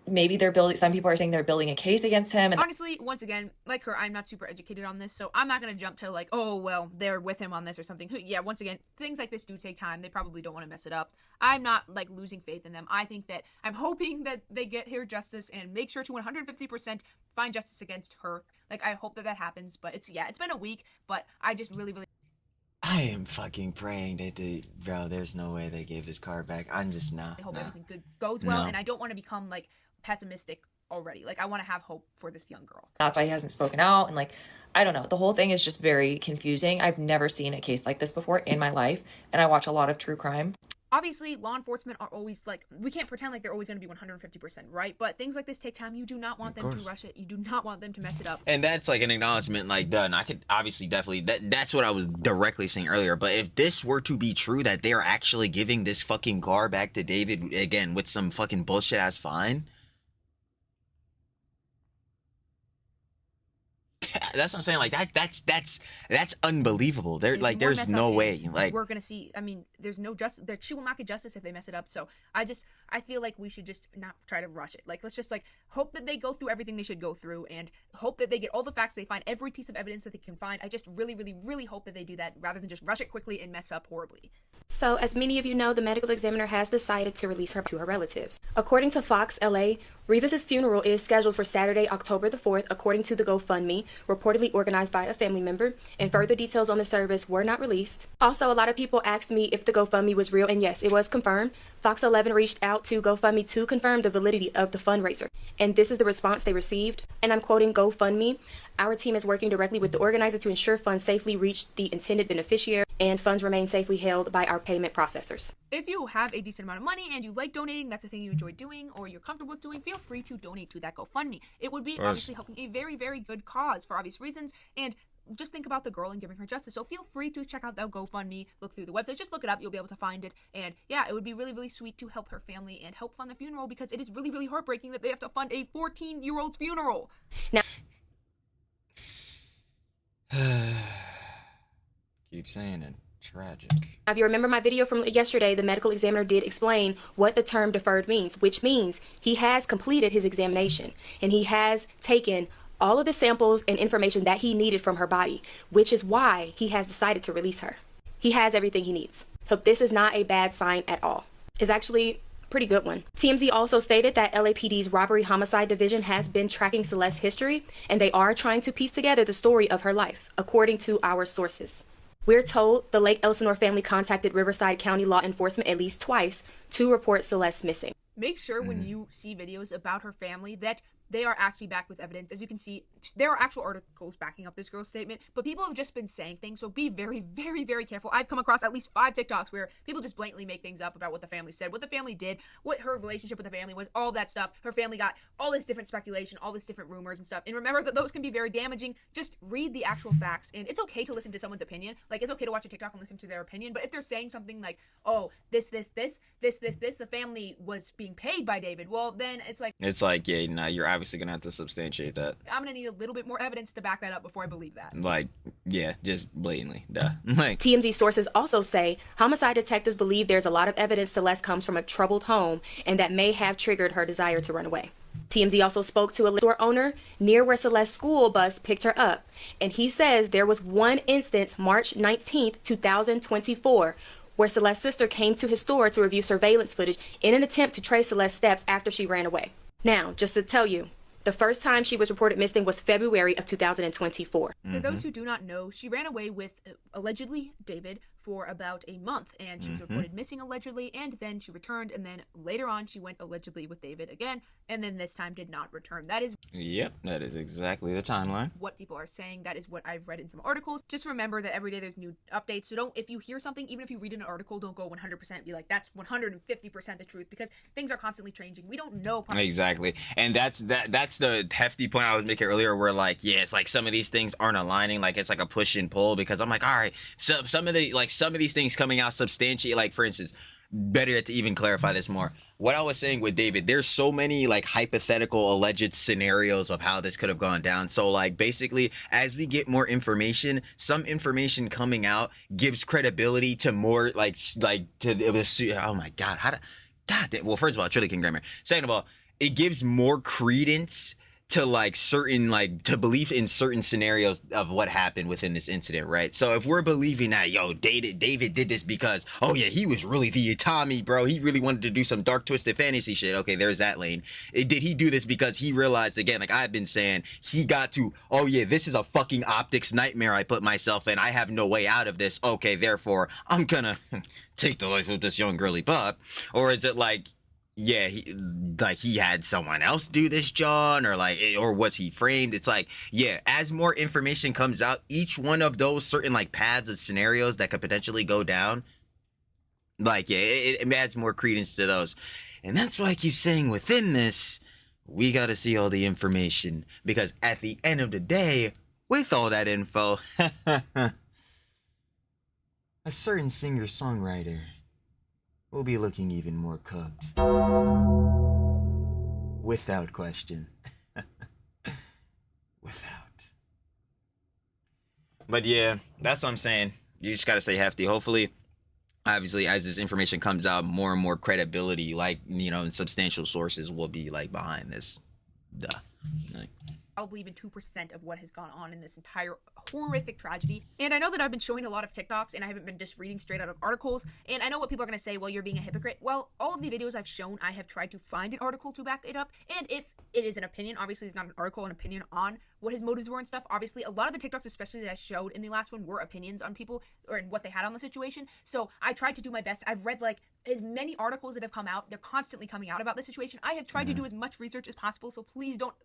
maybe they're building, some people are saying they're building a case against him. And
honestly, once again, like her, I'm not super educated on this, so I'm not going to jump to like, oh, well, they're with him on this or something. Yeah, once again, things like this do take time. They probably don't want to mess it up. I'm not like losing faith in them. I think that I'm hoping that they get her justice and make sure to 150% find justice against her. Like, I hope that that happens, but it's been a week, but I just really
I am fucking praying that bro, there's no way they gave his car back. I'm just not.
I hope everything good goes well, and I don't want to become like pessimistic already. Like, I want to have hope for this young girl.
that's why he hasn't spoken out. And like, I don't know. The whole thing is just very confusing. I've never seen a case like this before in my life. And I watch a lot of true crime.
Obviously, law enforcement are always like, we can't pretend like they're always going to be 150% right, but things like this take time. You do not want them to rush it. You do not want them to mess it up.
And that's like an acknowledgement, like, done. I could obviously definitely, that's what I was directly saying earlier. But if this were to be true, that they're actually giving this fucking car back to David again with some fucking bullshit ass fine. That's what I'm saying. Like, that's unbelievable. There, like, there's no way. Like,
we're gonna see. I mean, there's no justice. She will not get justice if they mess it up. So I feel like we should just not try to rush it. Like, let's just like hope that they go through everything they should go through, and hope that they get all the facts. They find every piece of evidence that they can find. I just really, really, really hope that they do that rather than just rush it quickly and mess up horribly.
So, as many of you know, the medical examiner has decided to release her to her relatives. According to Fox LA, Rivas' funeral is scheduled for Saturday, October the 4th, according to the GoFundMe, reportedly organized by a family member, and further details on the service were not released. Also, a lot of people asked me if the GoFundMe was real, and yes, it was confirmed. Fox 11 reached out to GoFundMe to confirm the validity of the fundraiser, and this is the response they received, and I'm quoting GoFundMe. Our team is working directly with the organizer to ensure funds safely reach the intended beneficiary and funds remain safely held by our payment processors.
If you have a decent amount of money and you like donating, that's a thing you enjoy doing or you're comfortable with doing, feel free to donate to that GoFundMe. It would be obviously helping a very, very good cause for obvious reasons, and just think about the girl and giving her justice. So feel free to check out that GoFundMe, look through the website, just look it up, you'll be able to find it. And yeah, it would be really, really sweet to help her family and help fund the funeral, because it is really, really heartbreaking that they have to fund a 14-year-old's funeral.
Now,
keep saying it. Tragic.
if you remember my video from yesterday, the medical examiner did explain what the term deferred means, which means he has completed his examination and he has taken all of the samples and information that he needed from her body, which is why he has decided to release her. He has everything he needs. So this is not a bad sign at all. It's actually a pretty good one. TMZ also stated that LAPD's robbery homicide division has been tracking Celeste's history, and they are trying to piece together the story of her life, according to our sources. We're told the Lake Elsinore family contacted Riverside County law enforcement at least twice to report Celeste missing.
Make sure when you see videos about her family that they are actually back with evidence. As you can see, there are actual articles backing up this girl's statement, but people have just been saying things, so be very, very, very careful. I've come across at least 5 TikToks where people just blatantly make things up about what the family said, what the family did, what her relationship with the family was, all that stuff. Her family got all this different speculation, all this different rumors and stuff. And remember that those can be very damaging. Just read the actual facts, and it's okay to listen to someone's opinion. Like, it's okay to watch a TikTok and listen to their opinion, but if they're saying something like, oh, this, the family was being paid by David, well, then it's like,
yeah, nah, you're obviously gonna have to substantiate that.
I'm gonna need a little bit more evidence to back that up before I believe that.
Like, yeah, just blatantly, duh. Like,
TMZ sources also say homicide detectives believe there's a lot of evidence Celeste comes from a troubled home and that may have triggered her desire to run away. TMZ also spoke to a store owner near where Celeste's school bus picked her up, and he says there was one instance, March 19th, 2024, where Celeste's sister came to his store to review surveillance footage in an attempt to trace Celeste's steps after she ran away. Now, just to tell you, the first time she was reported missing was February of 2024.
For those who do not know, she ran away with, allegedly, David for about a month, and she was reported missing allegedly, and then she returned, and then later on she went allegedly with David again, and then this time did not return. That is
that is exactly the timeline.
What people are saying. That is what I've read in some articles. Just remember that every day there's new updates, so don't, if you hear something, even if you read an article, don't go 100%, be like, that's 150% the truth, because things are constantly changing. We don't know.
Exactly. And that's the hefty point I was making earlier, where like, yeah, it's like some of these things aren't aligning, like it's like a push and pull, because I'm like, all right, so some of these things coming out substantiate, like for instance, better to even clarify this more, what I was saying with David, there's so many like hypothetical alleged scenarios of how this could have gone down. So like basically, as we get more information, some information coming out gives credibility to more like to it was, oh my god, well, first of all, truly can grammar. Second of all, it gives more credence to like certain, like to belief in certain scenarios of what happened within this incident, right? So if we're believing that, yo, David did this because, oh yeah, he was really the Tommy, bro, he really wanted to do some dark twisted fantasy shit, okay, there's that lane. Did he do this because he realized, again, like I've been saying, he got to, oh yeah, this is a fucking optics nightmare I put myself in, I have no way out of this, okay, therefore I'm gonna take the life of this young girly pup? Or is it like, yeah, he had someone else do this, John, or was he framed? It's like, yeah, as more information comes out, each one of those certain like paths of scenarios that could potentially go down, like, yeah, it adds more credence to those. And that's why I keep saying within this, we got to see all the information, because at the end of the day, with all that info, a certain singer-songwriter will be looking even more cooked. Without question. Without. But yeah, that's what I'm saying. You just gotta stay hefty. Hopefully, obviously, as this information comes out, more and more credibility, like, you know, and substantial sources will be like behind this. Duh. Like,
probably even 2% of what has gone on in this entire horrific tragedy. And I know that I've been showing a lot of TikToks and I haven't been just reading straight out of articles. And I know what people are going to say, well, you're being a hypocrite. Well, all of the videos I've shown, I have tried to find an article to back it up. And if it is an opinion, obviously it's not an article, an opinion on what his motives were and stuff. Obviously, a lot of the TikToks, especially that I showed in the last one, were opinions on people or what they had on the situation. So I tried to do my best. I've read like as many articles that have come out. They're constantly coming out about the situation. I have tried to do as much research as possible. So please don't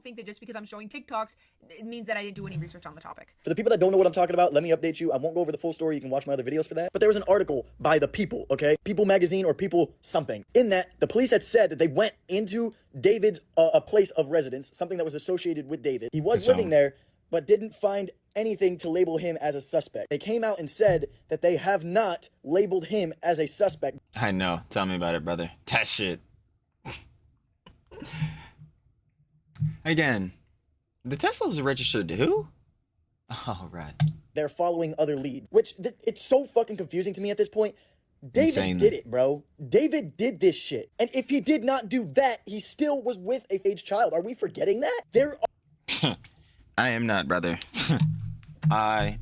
think that just because I'm showing TikToks, it means that I didn't do any research on the topic.
For the people that don't know what I'm talking about, let me update you. I won't go over the full story. You can watch my other videos for that. But there was an article by The People, okay? People magazine or People something. In that, the police had said that they went into David's a place of residence, something that was associated with David. He was living there, but didn't find anything to label him as a suspect. They came out and said that they have not labeled him as a suspect.
I know. Tell me about it, brother. That shit. Again, the Tesla's registered to who? Oh, right.
They're following other leads, which it's so fucking confusing to me at this point. David did it, bro. David did this shit. And if he did not do that, he still was with a age child. Are we forgetting that? There are...
I am not, brother. Mike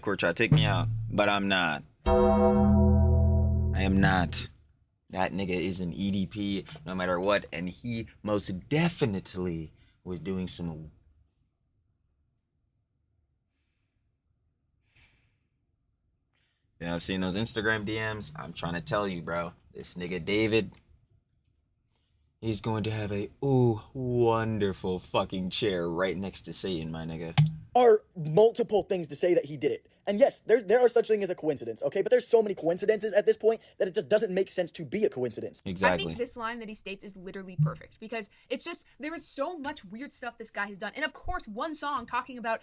Court tried to take me out, but I'm not. I am not. That nigga is an EDP no matter what, and he most definitely was doing some... Yeah, I've seen those Instagram DMs. I'm trying to tell you, bro. This nigga David, He's going to have a wonderful fucking chair right next to Satan, my nigga.
Are multiple things to say that he did it. And yes, there are such thing as a coincidence, okay? But there's so many coincidences at this point that it just doesn't make sense to be a coincidence.
Exactly.
I think this line that he states is literally perfect because it's just, there is so much weird stuff this guy has done. And of course, one song talking about,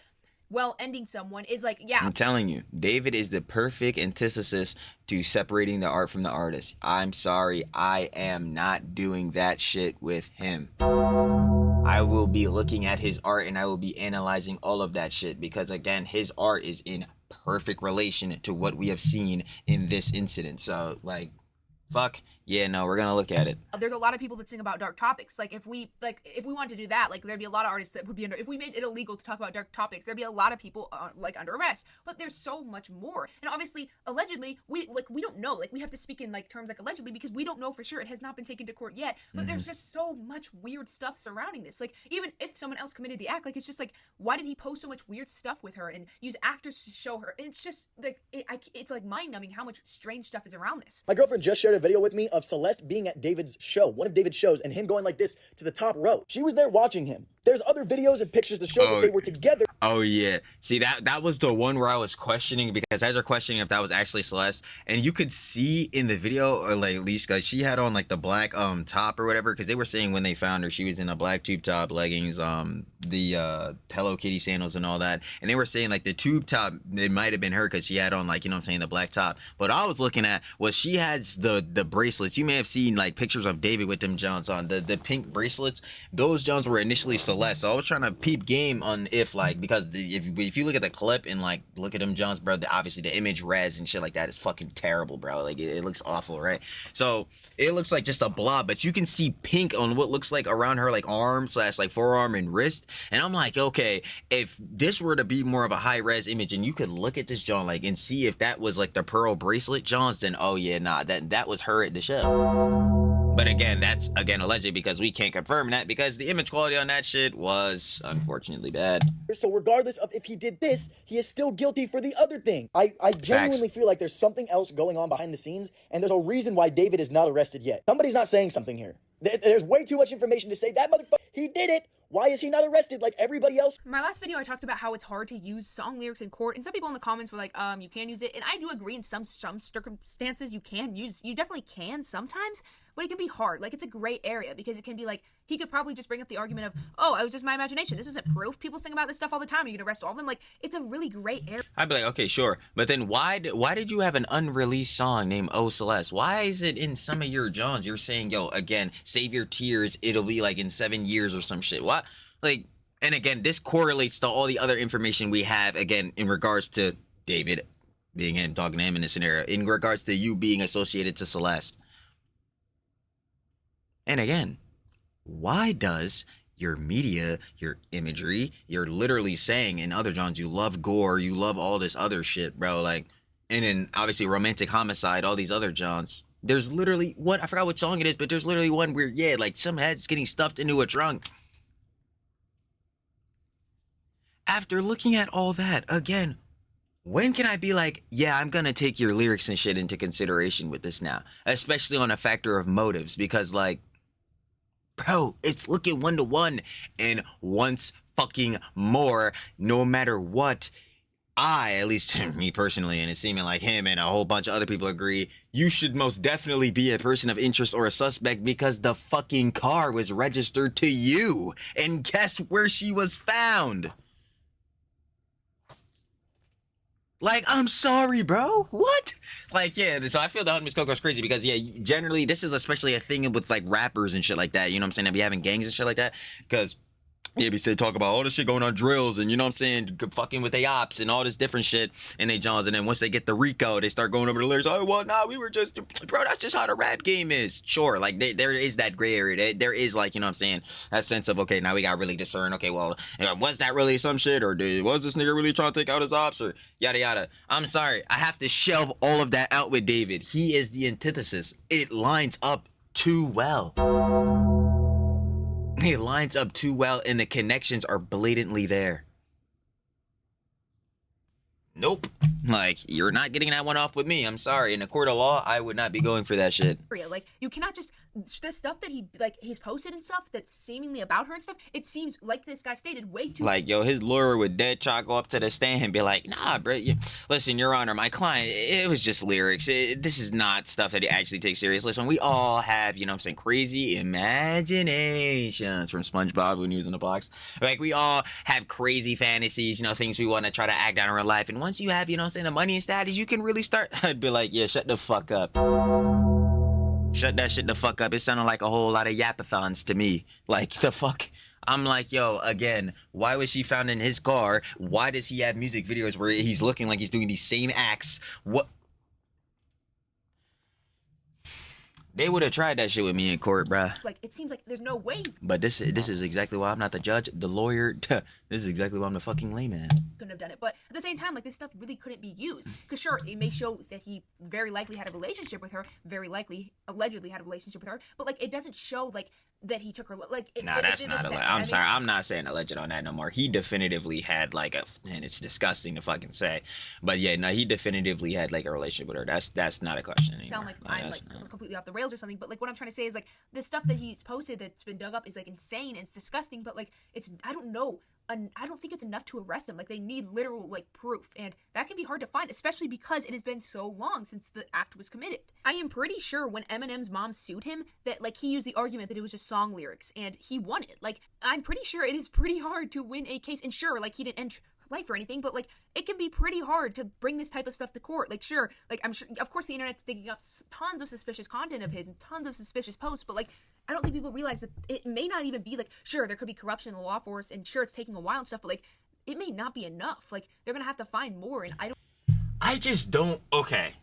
well, ending someone is like, yeah.
I'm telling you, David is the perfect antithesis to separating the art from the artist. I'm sorry, I am not doing that shit with him. I will be looking at his art and I will be analyzing all of that shit because, again, his art is in perfect relation to what we have seen in this incident. So, like, fuck yeah, no, we're gonna look at it.
There's a lot of people that sing about dark topics. Like if we wanted to do that, like there'd be a lot of artists that would be under, if we made it illegal to talk about dark topics, there'd be a lot of people like under arrest. But there's so much more. And obviously, allegedly, we don't know. Like we have to speak in like terms like allegedly because we don't know for sure. It has not been taken to court yet. But there's just so much weird stuff surrounding this. Like even if someone else committed the act, like it's just like, why did he post so much weird stuff with her and use actors to show her? And it's just like it's like mind numbing how much strange stuff is around this.
My girlfriend just shared a video with me of Celeste being at David's show, one of David's shows, and him going like this to the top row. She was there watching him. There's other videos and pictures to show that they were together.
Oh yeah. See, that was the one where I was questioning because I was questioning if that was actually Celeste, and you could see in the video, or like at least she had on like the black top or whatever, because they were saying when they found her she was in a black tube top, leggings, the Hello Kitty sandals and all that, and they were saying like the tube top, it might have been her because she had on like, you know what I'm saying, the black top. But I was looking at was she has the bracelets. You may have seen like pictures of David with them Johns on, the pink bracelets. Those Johns were initially Celeste. So I was trying to peep game on if like, because if you look at the clip and like look at them Johns, bro, obviously the image res and shit like that is fucking terrible, bro. Like it looks awful, right? So it looks like just a blob, but you can see pink on what looks like around her like arm / like forearm and wrist. And I'm like, okay, if this were to be more of a high res image and you could look at this John like and see if that was like the pearl bracelet Johns, then oh yeah, nah, that was her at the show. But again, that's again alleged because we can't confirm that because the image quality on that shit was unfortunately bad.
So regardless of if he did this, he is still guilty for the other thing. I genuinely feel like there's something else going on behind the scenes, and there's a reason why David is not arrested yet. Somebody's not saying something here. There's way too much information to say that motherfucker, he did it. Why is he not arrested like everybody else?
In my last video, I talked about how it's hard to use song lyrics in court, and some people in the comments were like, you can use it, and I do agree in some circumstances you definitely can sometimes, but it can be hard. Like, it's a gray area, because it can be like, he could probably just bring up the argument of, oh, it was just my imagination. This isn't proof. People sing about this stuff all the time. You can arrest all of them. Like, it's a really gray area.
I'd be like, okay, sure. But then why did you have an unreleased song named Oh Celeste? Why is it in some of your Johns you're saying, yo, again, save your tears, it'll be like in 7 years or some shit? What? Like, and again, this correlates to all the other information we have, again, in regards to David being him, talking to him in this scenario, in regards to you being associated to Celeste. And again, why does your media, your imagery, you're literally saying in other Johns, you love gore, you love all this other shit, bro, like, and then obviously romantic homicide, all these other Johns. There's literally one, I forgot what song it is, but there's literally one where, yeah, like some head's getting stuffed into a trunk. After looking at all that, again, when can I be like, yeah, I'm gonna take your lyrics and shit into consideration with this now? Especially on a factor of motives, because like, bro, it's looking 1-to-1. And once fucking more, no matter what, at least me personally, and it's seeming like him and a whole bunch of other people agree, you should most definitely be a person of interest or a suspect because the fucking car was registered to you. And guess where she was found? Like, I'm sorry, bro. What? Like, yeah, so I feel the Hunt Miss Coco's crazy because, yeah, generally, this is especially a thing with, like, rappers and shit like that. You know what I'm saying? That be having gangs and shit like that. Because, yeah, we say talk about all this shit going on drills and, you know what I'm saying, fucking with they ops and all this different shit in they Johns. And then once they get the RICO, they start going over the lyrics. Oh, well, nah, we were just, bro, that's just how the rap game is. Sure, like, there is that gray area. There is, like, you know what I'm saying, that sense of, okay, now we got really discern. Okay, well, was that really some shit? Or was this nigga really trying to take out his ops? Or yada, yada. I'm sorry. I have to shelve all of that out with David. He is the antithesis. It lines up too well. It lines up too well, and the connections are blatantly there. Nope. Like, you're not getting that one off with me. I'm sorry. In a court of law, I would not be going for that shit.
Like, you cannot just, the stuff that he's posted and stuff that's seemingly about her and stuff, it seems like this guy stated way too.
Like, yo, his lawyer would dead chalk go up to the stand and be like, nah, bro, listen, Your Honor, my client, it was just lyrics. This is not stuff that he actually takes serious. Listen, we all have, you know what I'm saying, crazy imaginations from SpongeBob when he was in the box. Like, we all have crazy fantasies, you know, things we want to try to act out in real life. And once you have, you know what I'm saying, the money and status, you can really start. I'd be like, yeah, shut the fuck up. Shut that shit the fuck up. It sounded like a whole lot of yapathons to me. Like, the fuck? I'm like, yo, again, why was she found in his car? Why does he have music videos where he's looking like he's doing these same acts? What? They would have tried that shit with me in court, bruh.
Like, it seems like there's no way.
But this is exactly why I'm not the judge, the lawyer. This is exactly why I'm the fucking layman.
Couldn't have done it. But at the same time, like, this stuff really couldn't be used. Because sure, it may show that he very likely had a relationship with her, very likely, allegedly had a relationship with her, but, like, it doesn't show, like, that he took her, like,
Nah, that's not alleged. I'm sorry, I'm not saying alleged on that no more. He definitively had, like, and it's disgusting to fucking say, but yeah, no, he definitively had, like, a relationship with her. That's not a question anymore.
Sound like I'm, like, completely off the rails or something, but, like, what I'm trying to say is, like, the stuff that he's posted that's been dug up is, like, insane and it's disgusting, but, like, it's, I don't know, I don't think it's enough to arrest him. Like, they need literal, like, proof, and that can be hard to find, especially because it has been so long since the act was committed. I am pretty sure when Eminem's mom sued him that, like, he used the argument that it was just song lyrics, and he won it. Like, I'm pretty sure it is pretty hard to win a case, and sure, like, he didn't end her life or anything, but, like, it can be pretty hard to bring this type of stuff to court. Like, sure, like, I'm sure, of course, the internet's digging up tons of suspicious content of his and tons of suspicious posts, but, like, I don't think people realize that it may not even be, like, sure, there could be corruption in the law force, and sure, it's taking a while and stuff, but, like, it may not be enough. Like, they're gonna have to find more, and
I just don't, okay.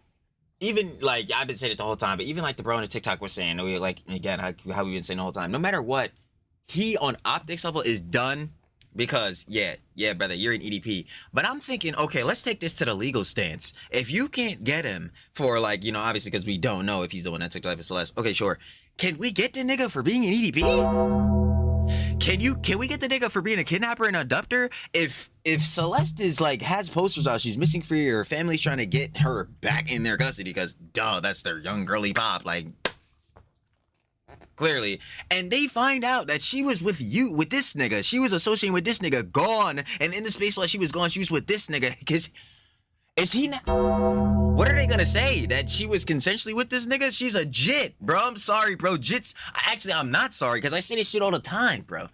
Even, like, I've been saying it the whole time, but even, like, the bro on the TikTok was saying, like, again, how we've been saying the whole time, no matter what, he, on optics level, is done because, yeah, brother, you're an EDP. But I'm thinking, okay, let's take this to the legal stance. If you can't get him for, like, you know, obviously, because we don't know if he's the one that took the life of Celeste. Okay, sure. Can we get the nigga for being an EDP? Can we get the nigga for being a kidnapper and abductor? If Celeste is, like, has posters out, she's missing for her family's trying to get her back in their custody because, duh, that's their young girly pop, like, clearly. And they find out that she was with this nigga. She was associating with this nigga, gone. And in the space while she was gone, she was with this nigga. Because, is he not? What are they gonna say? That she was consensually with this nigga? She's a jit, bro. I'm sorry, bro. Jits. Actually, I'm not sorry because I say this shit all the time, bro.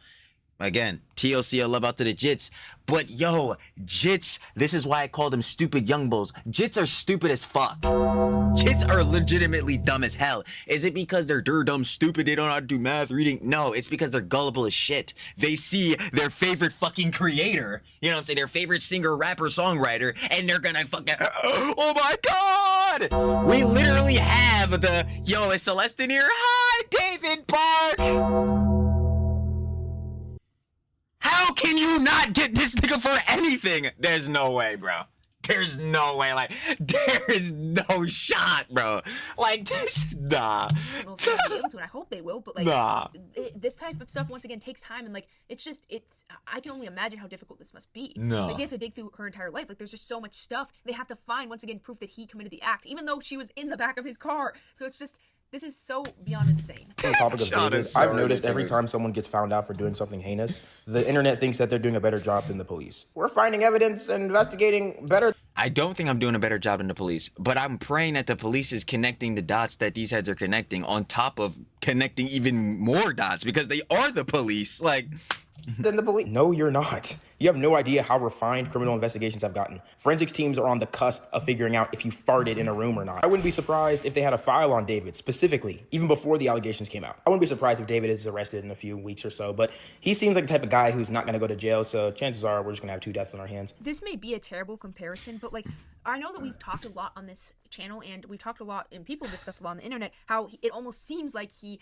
Again, TLC, I love out to the jits. But yo, jits, this is why I call them stupid young bulls. Jits are stupid as fuck. Jits are legitimately dumb as hell. Is it because they're dumb, stupid, they don't know how to do math, reading? No, it's because they're gullible as shit. They see their favorite fucking creator, you know what I'm saying, their favorite singer, rapper, songwriter, and they're gonna fucking, oh my god! We literally have the, yo, is Celeste in here? Hi, David Park! How can you not get this nigga for anything? There's no way, bro. There's no way. Like, there is no shot, bro. Like, this, nah.
I don't know if they'll be able to, and I hope they will, but, like,
nah.
This type of stuff, once again, takes time, and, like, it's, I can only imagine how difficult this must be.
No.
Like, they have to dig through her entire life. Like, there's just so much stuff. They have to find, once again, proof that he committed the act, even though she was in the back of his car. So it's just, this is so beyond insane.
On the topic of David, I've noticed every time someone gets found out for doing something heinous, the internet thinks that they're doing a better job than the police. We're finding evidence and investigating better.
I don't think I'm doing a better job than the police, but I'm praying that the police is connecting the dots that these heads are connecting on top of connecting even more dots because they are the police. Like,
than the police. No, you're not. You have no idea how refined criminal investigations have gotten. Forensics teams are on the cusp of figuring out if you farted in a room or not. I wouldn't be surprised if they had a file on David, specifically, even before the allegations came out. I wouldn't be surprised if David is arrested in a few weeks or so, but he seems like the type of guy who's not going to go to jail, so chances are we're just going to have 2 deaths on our hands.
This may be a terrible comparison, but, like, I know that we've talked a lot on this channel, and we've talked a lot, and people discuss a lot on the internet, how it almost seems like he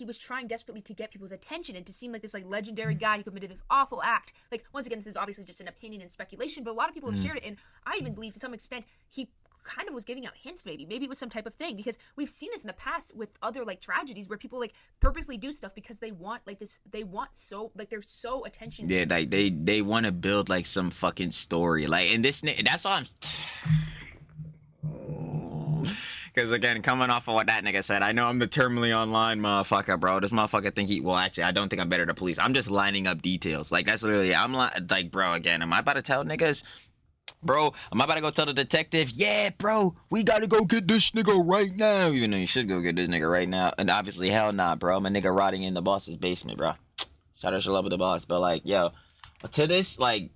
was trying desperately to get people's attention and to seem like this, like, legendary guy who committed this awful act. Like, once again, this is obviously just an opinion and speculation, but a lot of people have shared it, and I even believe to some extent he kind of was giving out hints. Maybe it was some type of thing, because we've seen this in the past with other like tragedies where people like purposely do stuff because they want like this, they want so like they're so attention.
Yeah, like they want to build like some fucking story, like, and that's why I'm. Because again, coming off of what that nigga said, I know I'm the terminally online motherfucker, bro. This motherfucker think well, actually, I don't think I'm better than police. I'm just lining up details. Like, that's literally, I'm like, bro, again, am I about to tell niggas? Bro, am I about to go tell the detective, yeah, bro, we gotta go get this nigga right now? Even though you should go get this nigga right now. And obviously, hell nah, bro. I'm a nigga rotting in the boss's basement, bro. Shout out to love with the boss. But like, yo, to this, like,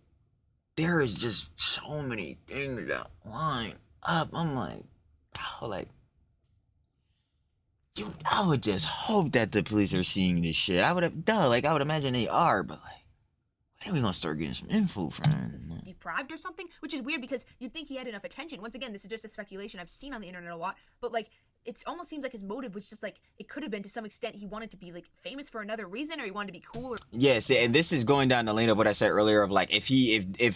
there is just so many things that line up. I'm like, bro, like, dude, I would just hope that the police are seeing this shit. I would imagine they are, but like, when are we gonna start getting some info from him?
Deprived or something, which is weird because you'd think he had enough attention. Once again, this is just a speculation I've seen on the internet a lot, but like, it almost seems like his motive was just like, it could have been to some extent he wanted to be like famous for another reason, or he wanted to be cool.
Yes, and this is going down the lane of what I said earlier of like, if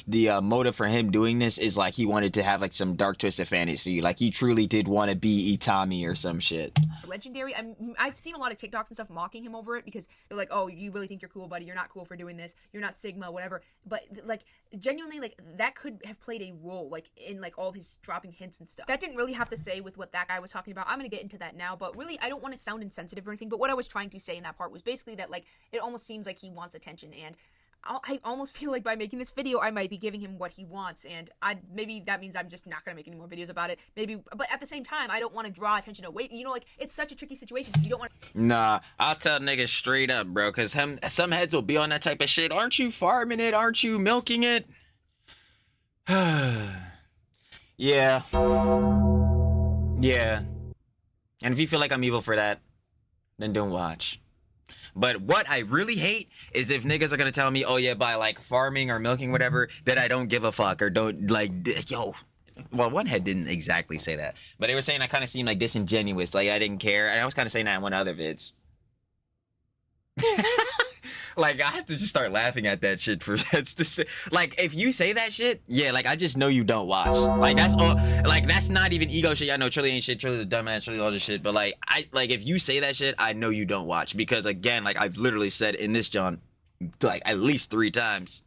the motive for him doing this is like he wanted to have like some dark twisted fantasy, like he truly did want to be Itami or some shit.
Legendary. I've seen a lot of TikToks and stuff mocking him over it because they're like, oh, you really think you're cool, buddy? You're not cool for doing this. You're not Sigma, whatever. But like, genuinely, like, that could have played a role, like, in like all his dropping hints and stuff. That didn't really have to say with what that guy was talking about. I'm gonna get into that now, but really, I don't want to sound insensitive or anything. But what I was trying to say in that part was basically that like, it almost seems like he wants attention, and I almost feel like by making this video, I might be giving him what he wants, and maybe that means I'm just not gonna make any more videos about it. Maybe, but at the same time, I don't want to draw attention away. You know, like, it's such a tricky situation because you don't want.
Nah, I'll tell niggas straight up, bro, because some heads will be on that type of shit. Aren't you farming it? Aren't you milking it? Yeah. Yeah. And if you feel like I'm evil for that, then don't watch. But what I really hate is if niggas are gonna tell me, oh yeah, by like farming or milking, whatever, that I don't give a fuck or don't like, yo. Well, one head didn't exactly say that, but they were saying I kind of seemed like disingenuous, like I didn't care. And I was kind of saying that in one of other vids. Like, I have to just start laughing at that shit for that's to say, like, if you say that shit, yeah, like, I just know you don't watch. Like, that's all, like, that's not even ego shit. I know Trilly ain't shit, Trilly's a dumbass, Trilly all this shit, but like, if you say that shit, I know you don't watch, because again, like, I've literally said in this John, like, at least 3 times,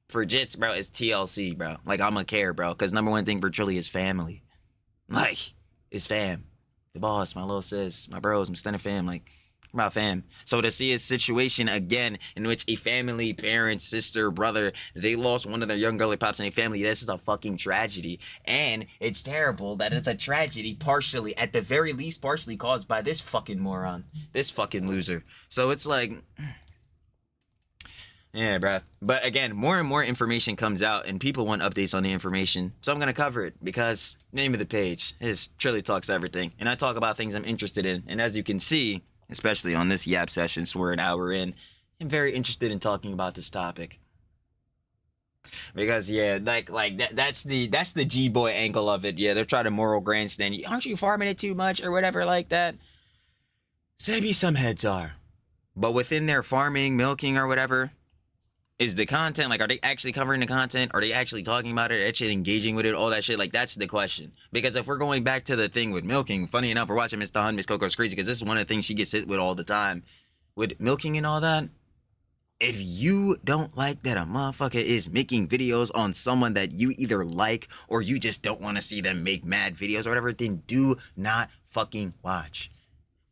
for Jits, bro, it's TLC, bro. Like, I'ma care, bro, because number one thing for Trilly is family. Like, it's fam. The boss, my little sis, my bros, my extended fam, like, about fam. So to see a situation again in which a family, parent, sister, brother, they lost one of their young girly pops in a family, this is a fucking tragedy. And it's terrible that it's a tragedy partially, at the very least, partially caused by this fucking moron. This fucking loser. So it's like, yeah, bruh. But again, more and more information comes out and people want updates on the information. So I'm going to cover it because name of the page is Trilly Talks Everything. And I talk about things I'm interested in. And as you can see, especially on this Yap session, so we're an hour in, I'm very interested in talking about this topic. Because yeah, that's the G-boy angle of it. Yeah, they're trying to moral grandstand. Aren't you farming it too much or whatever like that? So maybe some heads are. But within their farming, milking, or whatever, is the content, like, are they actually covering the content? Are they actually talking about it, actually engaging with it, all that shit? Like, that's the question. Because if we're going back to the thing with milking, funny enough, we're watching Miss Dawn, Miss Coco's crazy, because this is one of the things she gets hit with all the time. With milking and all that, if you don't like that a motherfucker is making videos on someone that you either like, or you just don't want to see them make mad videos or whatever, then do not fucking watch.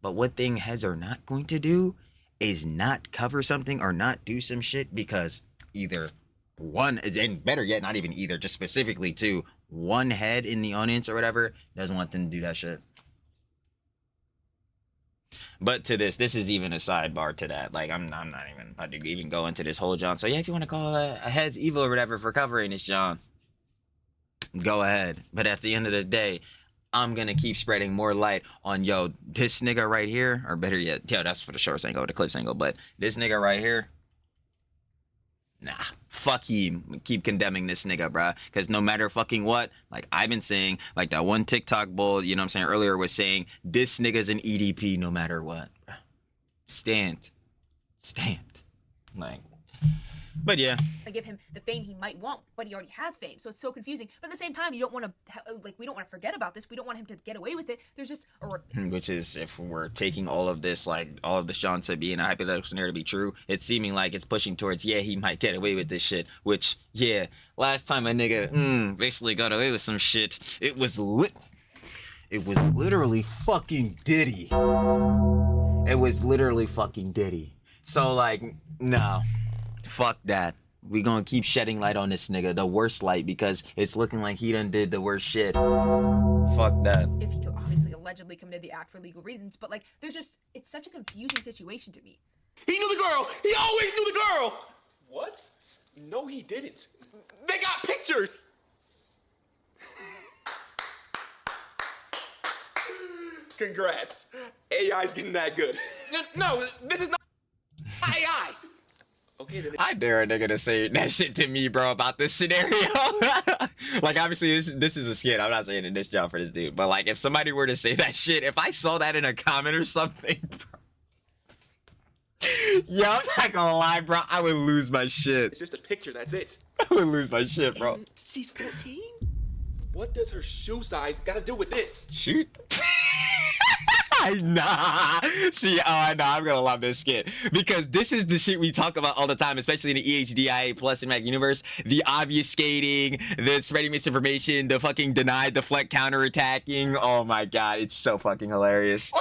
But what thing heads are not going to do is not cover something or not do some shit because either one, and better yet, not even either, just specifically to one head in the audience or whatever doesn't want them to do that shit. But to this is even a sidebar to that. Like, I'm not even about to even go into this whole John. So yeah, if you want to call a head's evil or whatever for covering this, John, go ahead. But at the end of the day, I'm gonna keep spreading more light on, yo, this nigga right here, or better yet, yo, that's for the shorts angle, the clips angle, but this nigga right here, nah, fuck him. Keep condemning this nigga, bruh, because no matter fucking what, like I've been saying, like that one TikTok bull, you know what I'm saying, earlier was saying, this nigga's an EDP no matter what, bruh. Stamped. Like, But yeah,
give him the fame he might want, but he already has fame, so it's so confusing. But at the same time, you don't want to we don't want to forget about this. We don't want him to get away with it. There's just
which is, if we're taking all of this, like all of this Sean said being a hypothetical scenario to be true, it's seeming like it's pushing towards, yeah, he might get away with this shit. Which, yeah, last time a nigga basically got away with some shit, it was literally fucking Diddy. It was literally fucking Diddy. So like, no, fuck that. We gonna keep shedding light on this nigga, the worst light, because it's looking like he done did the worst shit. Fuck that.
if he obviously allegedly committed the act for legal reasons, but like, there's just, it's such a confusing situation to me.
He knew the girl. He always knew the girl. What? No, he didn't. They got pictures. Congrats. AI's getting that good. No, this is not AI. Okay, then.
I dare a nigga to say that shit to me, bro, about this scenario. Like, obviously, this is a skit. I'm not saying it this job for this dude. But, like, if somebody were to say that shit, if I saw that in a comment or something, bro. Yo, I'm not gonna lie, bro. I would lose my shit.
It's just a picture, that's it.
I would lose my shit, bro.
And she's 14? What does her shoe size gotta do with this?
Shoot. Nah. See, oh, no, I'm gonna love this skit. Because this is the shit we talk about all the time, especially in the EHDIA plus and Mac universe. The obfuscating, the spreading misinformation, the fucking deny, deflect, counterattacking. Oh my god, it's so fucking hilarious.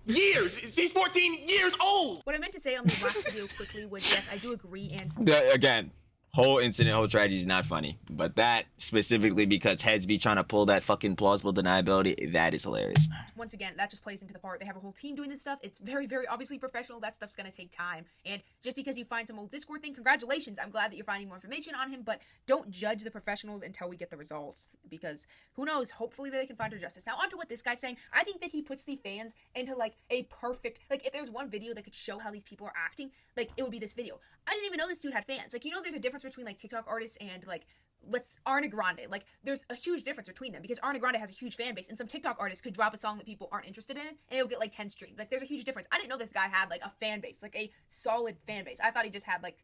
Years! She's 14 years old!
What I meant to say on the last video quickly was, yes, I do agree, and
Again, whole incident, whole tragedy is not funny. But that, specifically because heads be trying to pull that fucking plausible deniability, that is hilarious.
once again, that just plays into the part. They have a whole team doing this stuff. It's very, very obviously professional. That stuff's gonna take time. And just because you find some old Discord thing, congratulations. I'm glad that you're finding more information on him, but don't judge the professionals until we get the results. Because who knows, hopefully they can find her justice. Now on to what this guy's saying. I think that he puts the fans into like a perfect, like if there's one video that could show how these people are acting, like it would be this video. I didn't even know this dude had fans. Like, you know, there's a difference between like TikTok artists and like Ariana Grande. Like, there's a huge difference between them because Ariana Grande has a huge fan base, and some TikTok artists could drop a song that people aren't interested in, and it'll get like 10 streams. Like, there's a huge difference. I didn't know this guy had like a fan base, like a solid fan base. I thought he just had like,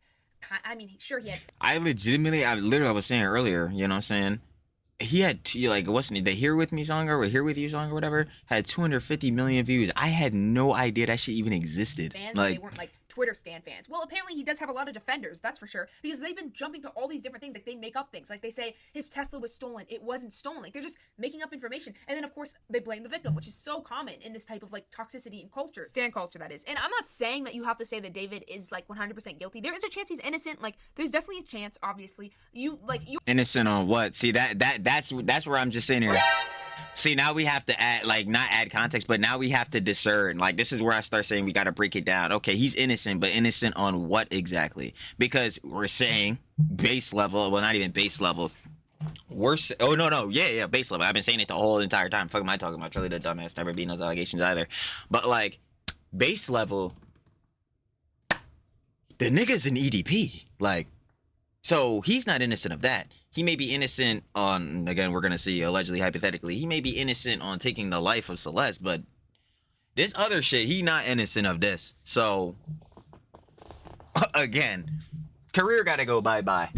I mean, sure he had.
I was saying earlier, you know what I'm saying? He had, like, wasn't it the Here With Me song or Here With You song or whatever? Had 250 million views. I had no idea that shit even existed.
Fans,
like,
they weren't like Twitter stan fans. Well, apparently he does have a lot of defenders, that's for sure, because they've been jumping to all these different things. Like, they make up things. Like, they say his Tesla was stolen. It wasn't stolen. Like, they're just making up information. And then, of course, they blame the victim, which is so common in this type of, like, toxicity and culture. Stan culture, that is. And I'm not saying that you have to say that David is, like, 100% guilty. There is a chance he's innocent. Like, there's definitely a chance, obviously. You
innocent on what? See, that's where I'm just sitting here. See, now we have to add, like, not add context, but now we have to discern. Like, this is where I start saying we got to break it down. Okay, he's innocent, but innocent on what exactly? Because we're saying base level, well, not even base level. Base level. I've been saying it the whole entire time. Fuck am I talking about? Charlie the dumbass never beat those allegations either. But, like, base level, the nigga's an EDP. Like, so he's not innocent of that. He may be innocent on, again, we're going to see, allegedly, hypothetically, he may be innocent on taking the life of Celeste, but this other shit, he not innocent of this. So, again, career got to go bye-bye.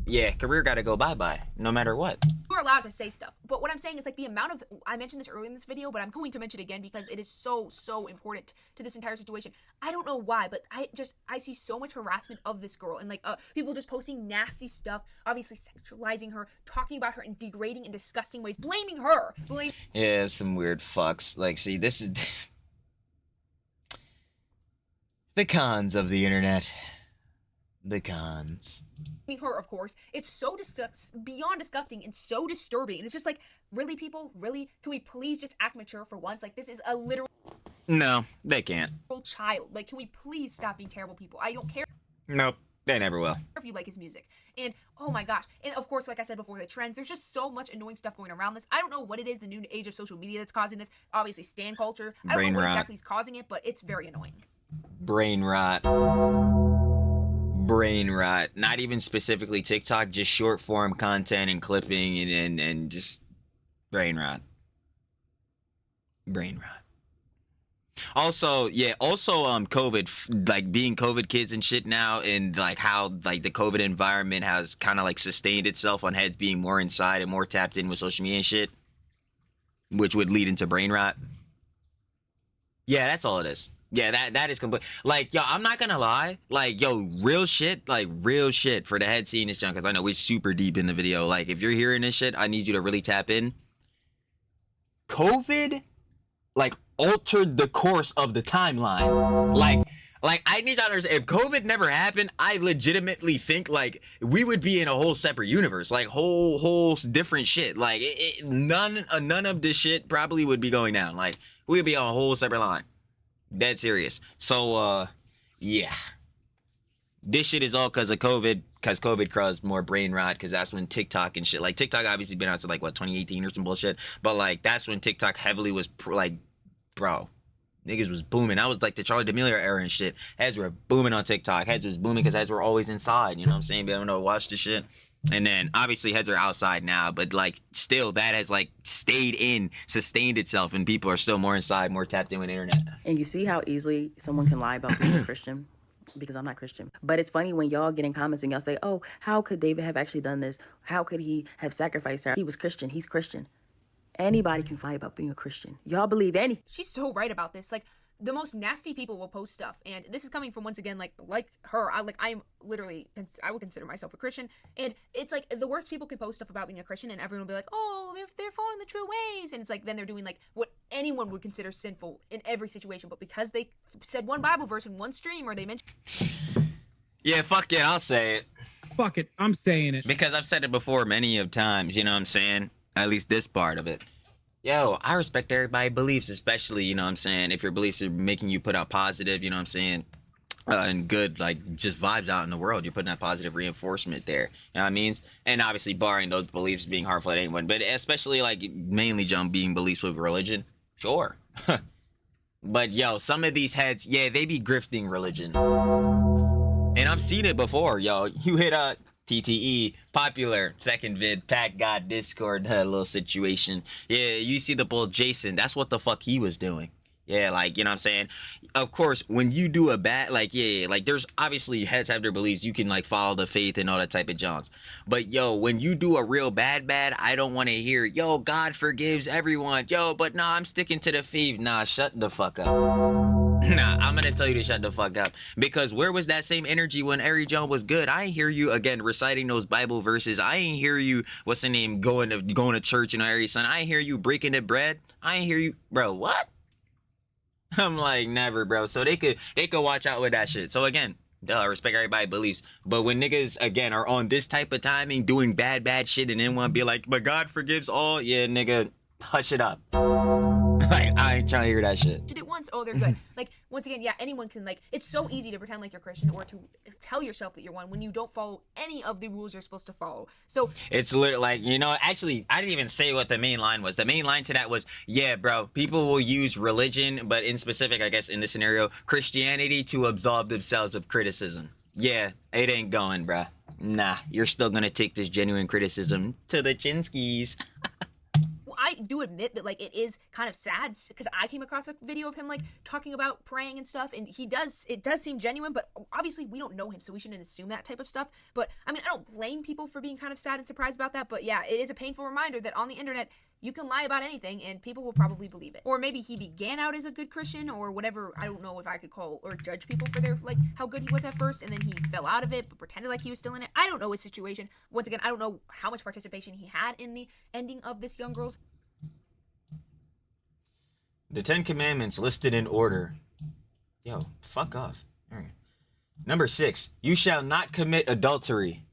Yeah, career got to go bye-bye, no matter what.
You're allowed to say stuff, but what I'm saying is, like, the amount of, I mentioned this earlier in this video, but I'm going to mention it again because it is so important to this entire situation. I don't know why, but I see so much harassment of this girl, and like people just posting nasty stuff, obviously sexualizing her, talking about her in degrading and disgusting ways, blaming her.
Yeah, some weird fucks. Like, see, this is the cons of the internet. The cons.
Her, of course. It's so beyond disgusting and so disturbing. And it's just like, really, people? Really? Can we please just act mature for once? Like, this is a literal
No, they can't.
child. Like, can we please stop being terrible people? I don't care
Nope, they never will.
if you like his music. And oh my gosh. And of course, like I said before, the trends, there's just so much annoying stuff going around this. I don't know what it is, the new age of social media that's causing this. Obviously, stan culture. I don't
Brain
know what
rot.
exactly is causing it, but it's very annoying.
Brain rot. Brain rot. Not even specifically TikTok, just short form content and clipping and just brain rot. Brain rot. Also, yeah, also COVID, like being COVID kids and shit now, and like how like the COVID environment has kind of like sustained itself on heads being more inside and more tapped in with social media and shit, which would lead into brain rot. Yeah, that's all it is. Yeah, that is complete. Like, yo, I'm not gonna lie. Like, yo, real shit for the head seeing this junk, because I know we're super deep in the video. Like, if you're hearing this shit, I need you to really tap in. COVID, like, altered the course of the timeline. Like I need y'all to understand, if COVID never happened, I legitimately think like we would be in a whole separate universe, like whole different shit. Like none of this shit probably would be going down. Like we would be on a whole separate line. Dead serious. So yeah, this shit is all because of COVID. Because COVID caused more brain rot. Because that's when TikTok and shit, like TikTok obviously been out to like what 2018 or some bullshit. But like that's when TikTok heavily was like, bro. Niggas was booming. That was like the Charlie D'Amelio era and shit. Heads were booming on TikTok. Heads was booming because heads were always inside. You know what I'm saying? They don't know, watch the shit. And then obviously heads are outside now, but like still that has like stayed in, sustained itself, and people are still more inside, more tapped in with the internet.
And you see how easily someone can lie about being a Christian? Because I'm not Christian. But it's funny when y'all get in comments and y'all say, oh, how could David have actually done this? How could he have sacrificed her? He was Christian. He's Christian. Anybody can lie about being a Christian. Y'all believe any.
She's so right about this. Like, the most nasty people will post stuff, and this is coming from, once again, like her. I'm literally, I would consider myself a Christian, and it's like the worst people could post stuff about being a Christian, and everyone will be like, oh, they're following the true ways, and it's like then they're doing like what anyone would consider sinful in every situation, but because they said one Bible verse in one stream, or they mentioned.
Yeah, fuck it, I'll say it.
Fuck it, I'm saying it.
Because I've said it before many of times, you know what I'm saying? At least this part of it. Yo, I respect everybody's beliefs, especially, you know what I'm saying, if your beliefs are making you put out positive, you know what I'm saying, and good, like, just vibes out in the world. You're putting that positive reinforcement there, you know what I mean? And obviously barring those beliefs being harmful to anyone, but especially, like, mainly being beliefs with religion, sure. But, yo, some of these heads, yeah, they be grifting religion. And I've seen it before, yo. You hit a TTE, popular, second vid, Pack God, Discord, little situation. Yeah, you see the bull Jason, that's what the fuck he was doing. Yeah, like, you know what I'm saying? Of course, when you do a bad, like, yeah, like, there's obviously heads have their beliefs. You can, like, follow the faith and all that type of johns. But, yo, when you do a real bad, I don't want to hear, yo, God forgives everyone. Yo, but nah, I'm sticking to the faith. Nah, shut the fuck up. Nah, I'm gonna tell you to shut the fuck up. Because where was that same energy when Ari John was good? I ain't hear you, again, reciting those Bible verses. I ain't hear you, what's the name, going to church, you know, Ari son. I ain't hear you breaking the bread. I ain't hear you, bro, what? I'm like, never, bro. So they could watch out with that shit. So again, duh, I respect everybody's beliefs. But when niggas, again, are on this type of timing, doing bad shit, and then want to be like, but God forgives all, yeah, nigga, hush it up. Like, I ain't trying to hear that shit.
Did it once, oh, they're good. Like, once again, yeah, anyone can, like, it's so easy to pretend like you're Christian or to tell yourself that you're one when you don't follow any of the rules you're supposed to follow. So
it's literally like, you know, actually, I didn't even say what the main line was. The main line to that was, yeah, bro, people will use religion, but in specific, I guess, in this scenario, Christianity to absolve themselves of criticism. Yeah, it ain't going, bro. Nah, you're still gonna take this genuine criticism to the chinskis.
I do admit that, like, it is kind of sad because I came across a video of him, like, talking about praying and stuff, and it does seem genuine, but obviously we don't know him, so we shouldn't assume that type of stuff. But I mean, I don't blame people for being kind of sad and surprised about that, but yeah, it is a painful reminder that on the internet you can lie about anything and people will probably believe it. Or maybe he began out as a good Christian or whatever. I don't know if I could call or judge people for their, like, how good he was at first, and then he fell out of it but pretended like he was still in it. I don't know his situation. Once again, I don't know how much participation he had in the ending of this young girl's.
The 10 Commandments listed in order. Yo, fuck off. All right. Number 6, you shall not commit adultery.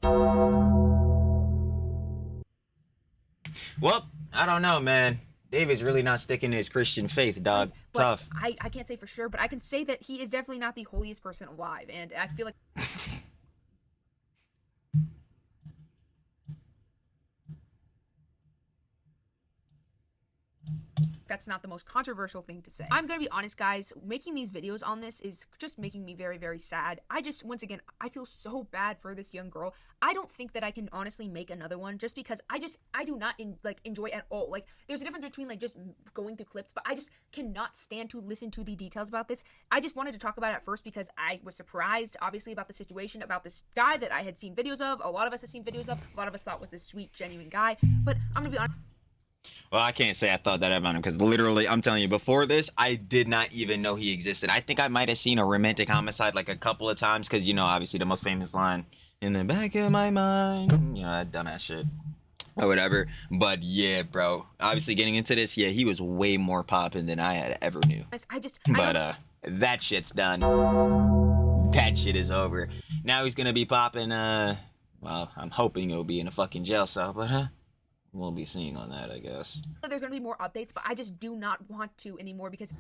Well, I don't know, man. David's really not sticking to his Christian faith, dog.
But
tough.
I can't say for sure, but I can say that he is definitely not the holiest person alive, and I feel like that's not the most controversial thing to say. I'm gonna be honest, guys, making these videos on this is just making me very, very sad. Once again, I feel so bad for this young girl. I don't think that I can honestly make another one just because I do not enjoy at all. Like, there's a difference between like just going through clips, but I just cannot stand to listen to the details about this. I just wanted to talk about it first because I was surprised, obviously, about the situation, about this guy that I had seen videos of. A lot of us have seen videos of. A lot of us thought was this sweet, genuine guy. But I'm gonna be honest.
Well, I can't say I thought that about him because literally, I'm telling you, before this, I did not even know he existed. I think I might have seen a romantic homicide like a couple of times because, you know, obviously the most famous line, in the back of my mind, you know, that dumbass shit or whatever. But yeah, bro, obviously getting into this, yeah, he was way more popping than I had ever knew. But that shit's done. That shit is over. Now he's gonna be popping, well, I'm hoping he'll be in a fucking jail cell, but we'll be seeing on that, I guess.
There's going to be more updates, but I just do not want to anymore because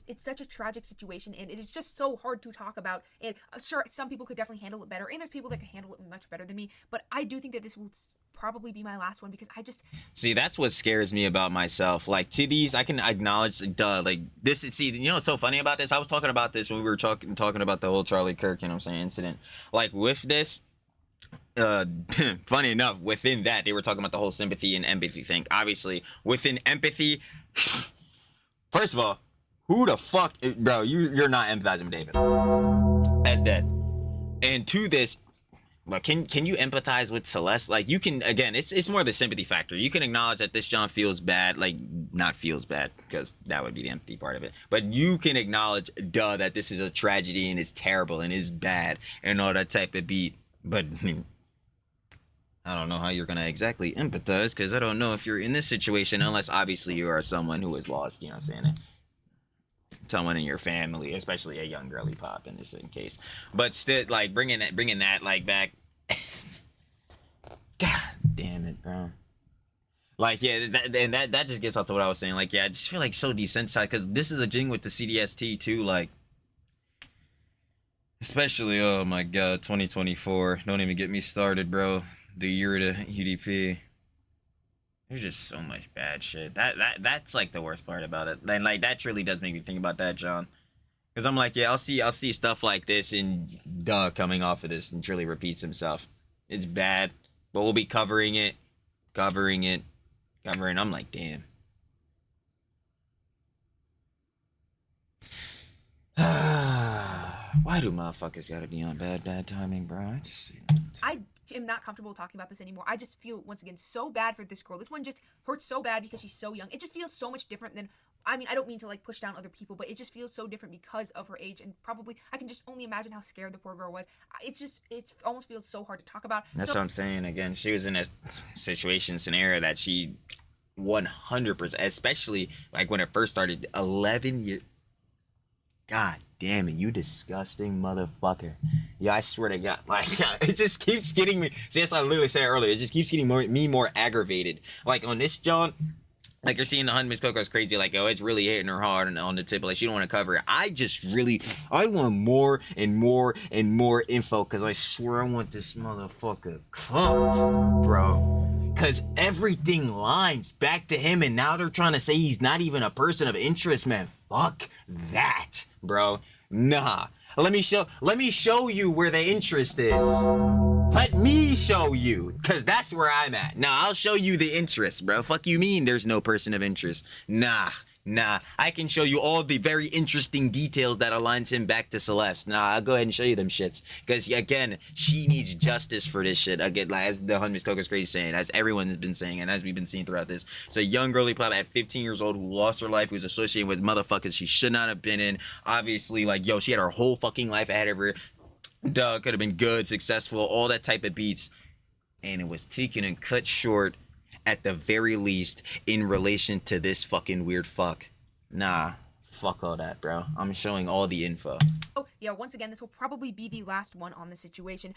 it's such a tragic situation and it is just so hard to talk about. And sure, some people could definitely handle it better and there's people that can handle it much better than me, but I do think that this will probably be my last one because I just...
See, that's what scares me about myself. Like, to these, I can acknowledge, like, this, see, you know what's so funny about this? I was talking about this when we were talking about the whole Charlie Kirk, you know what I'm saying, incident. Like, with this... funny enough, within that they were talking about the whole sympathy and empathy thing. Obviously, within empathy, first of all, who the fuck, bro? You're not empathizing with David. That's dead. And to this, but can you empathize with Celeste? Like, you can, again, it's more the sympathy factor. You can acknowledge that this John feels bad, like, not feels bad because that would be the empathy part of it. But you can acknowledge, that this is a tragedy and it's terrible and is bad and all that type of beat. But I don't know how you're going to exactly empathize because I don't know if you're in this situation unless obviously you are someone who is lost, you know what I'm saying? Someone in your family, especially a young girly pop in this case. But still, like, bringing that, like, back. God damn it, bro. Like, yeah, that just gets off to what I was saying. Like, yeah, I just feel like so desensitized because this is a thing with the CDST too, like. Especially, oh my god, 2024. Don't even get me started, bro. The year of the UDP. There's just so much bad shit. That's like the worst part about it. And like that really does make me think about that, John. Because I'm like, yeah, I'll see stuff like this and coming off of this and truly repeats himself. It's bad, but we'll be covering it. I'm like, damn. Why do motherfuckers gotta be on bad timing, bro?
I am not comfortable talking about this anymore. I just feel, once again, so bad for this girl. This one just hurts so bad because she's so young. It just feels so much different than, I mean, I don't mean to like push down other people, but it just feels so different because of her age and probably, I can just only imagine how scared the poor girl was. It almost feels so hard to talk about.
That's what I'm saying. Again, she was in a scenario that she 100%, especially like when it first started, 11 years. God damn it, you disgusting motherfucker. Yeah, I swear to God. Like, it just keeps getting me. See, that's what I literally said earlier. It just keeps getting me more aggravated. Like, on this, John, like, you're seeing the Hunt Miss Coco's crazy. Like, oh, it's really hitting her hard on the tip. Like, she don't want to cover it. I want more and more and more info because I swear I want this motherfucker cooked, bro. Because everything lines back to him, and now they're trying to say he's not even a person of interest, man. Fuck that, bro. Nah. Let me show you where the interest is. Let me show you, because that's where I'm at. Nah, I'll show you the interest, bro. Fuck you mean there's no person of interest. Nah. I can show you all the very interesting details that aligns him back to Celeste. Nah, I'll go ahead and show you them shits. Because, again, she needs justice for this shit. Again, like, as the Miss Coco's crazy saying, as everyone has been saying, and as we've been seeing throughout this. It's a young girly pop at 15 years old who lost her life, who's associated with motherfuckers she should not have been in. Obviously, like, yo, she had her whole fucking life ahead of her. Could have been good, successful, all that type of beats. And it was taken and cut short, at the very least, in relation to this fucking weird fuck. Nah, fuck all that, bro. I'm showing all the info.
Oh, yeah, once again, this will probably be the last one on the situation.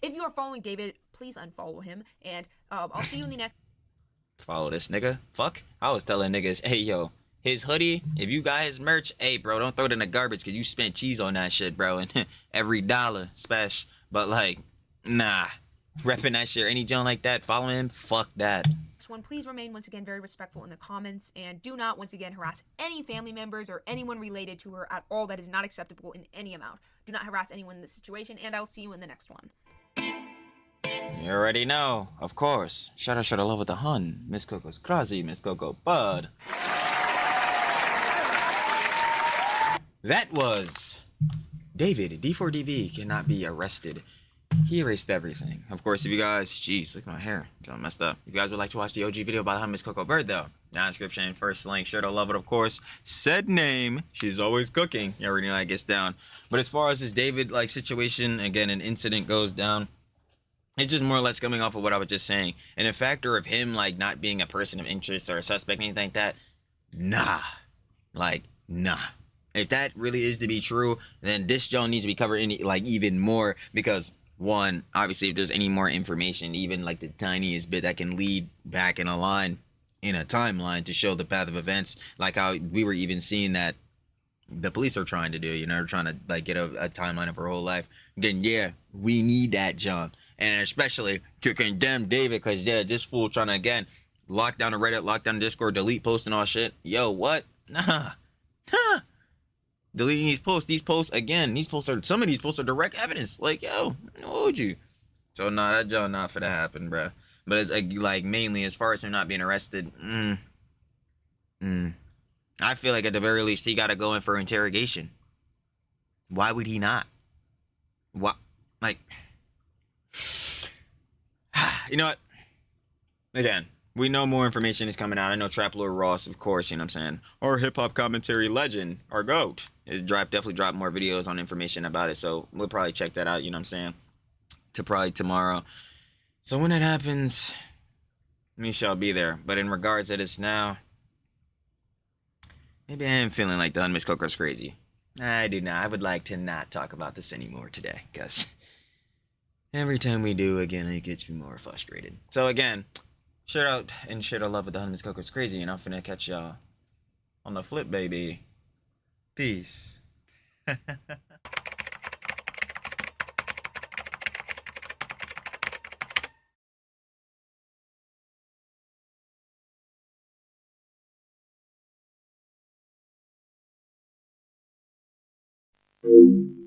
If you are following David, please unfollow him, and I'll see you in the next...
Follow this nigga? Fuck. I was telling niggas, hey, yo, his hoodie, if you got his merch, hey, bro, don't throw it in the garbage, because you spent cheese on that shit, bro, and every dollar, special. But, like, nah. Repping that shit, any joint like that, follow him, fuck that.
next one, please remain once again very respectful in the comments and do not once again harass any family members or anyone related to her at all. That is not acceptable in any amount. Do not harass anyone in this situation, and I'll see you in the next one.
You already know, of course. Shout out love with the hun. Miss Coco's crazy, Miss Coco Bud. That was David. D4vd cannot be arrested. He erased everything. Of course, if you guys, jeez, look at my hair, it's all messed up. If you guys would like to watch the OG video about how Miss Coco Bird, though, down in the description, first link, sure to love it, of course. Said name, she's always cooking. You already know how it gets down. But as far as this David like situation, again, an incident goes down. It's just more or less coming off of what I was just saying. And a factor of him like not being a person of interest or a suspect, anything like that, nah. Like, nah. If that really is to be true, then this Joe needs to be covered in like even more, because one, obviously if there's any more information, even like the tiniest bit that can lead back in a line, in a timeline to show the path of events, like how we were even seeing that the police are trying to do, you know, they're trying to like get a timeline of her whole life. Then yeah, we need that, John. And especially to condemn David, because yeah, this fool trying to again lock down the Reddit, lock down the Discord, delete posts and all shit. Yo, what? Nah. Deleting these posts again, some of these posts are direct evidence. Like, yo, I told you. So nah, that Joe not for to happen, bro. But it's like mainly as far as him not being arrested, I feel like at the very least he got to go in for interrogation. Why would he not? What? Like, you know what? Again, we know more information is coming out. I know Trap Lord Ross, of course, you know what I'm saying? Our hip-hop commentary legend, our GOAT, is definitely dropped more videos on information about it. So we'll probably check that out, you know what I'm saying? To probably tomorrow. So when it happens, me shall be there. But in regards to this now, maybe I am feeling like the Miss Coco's crazy. I do not. I would like to not talk about this anymore today, because every time we do, again, it gets me more frustrated. So again, shout out and share the love with the Miss Coco's crazy, and I'm finna catch y'all on the flip, baby. Peace.
Thank you.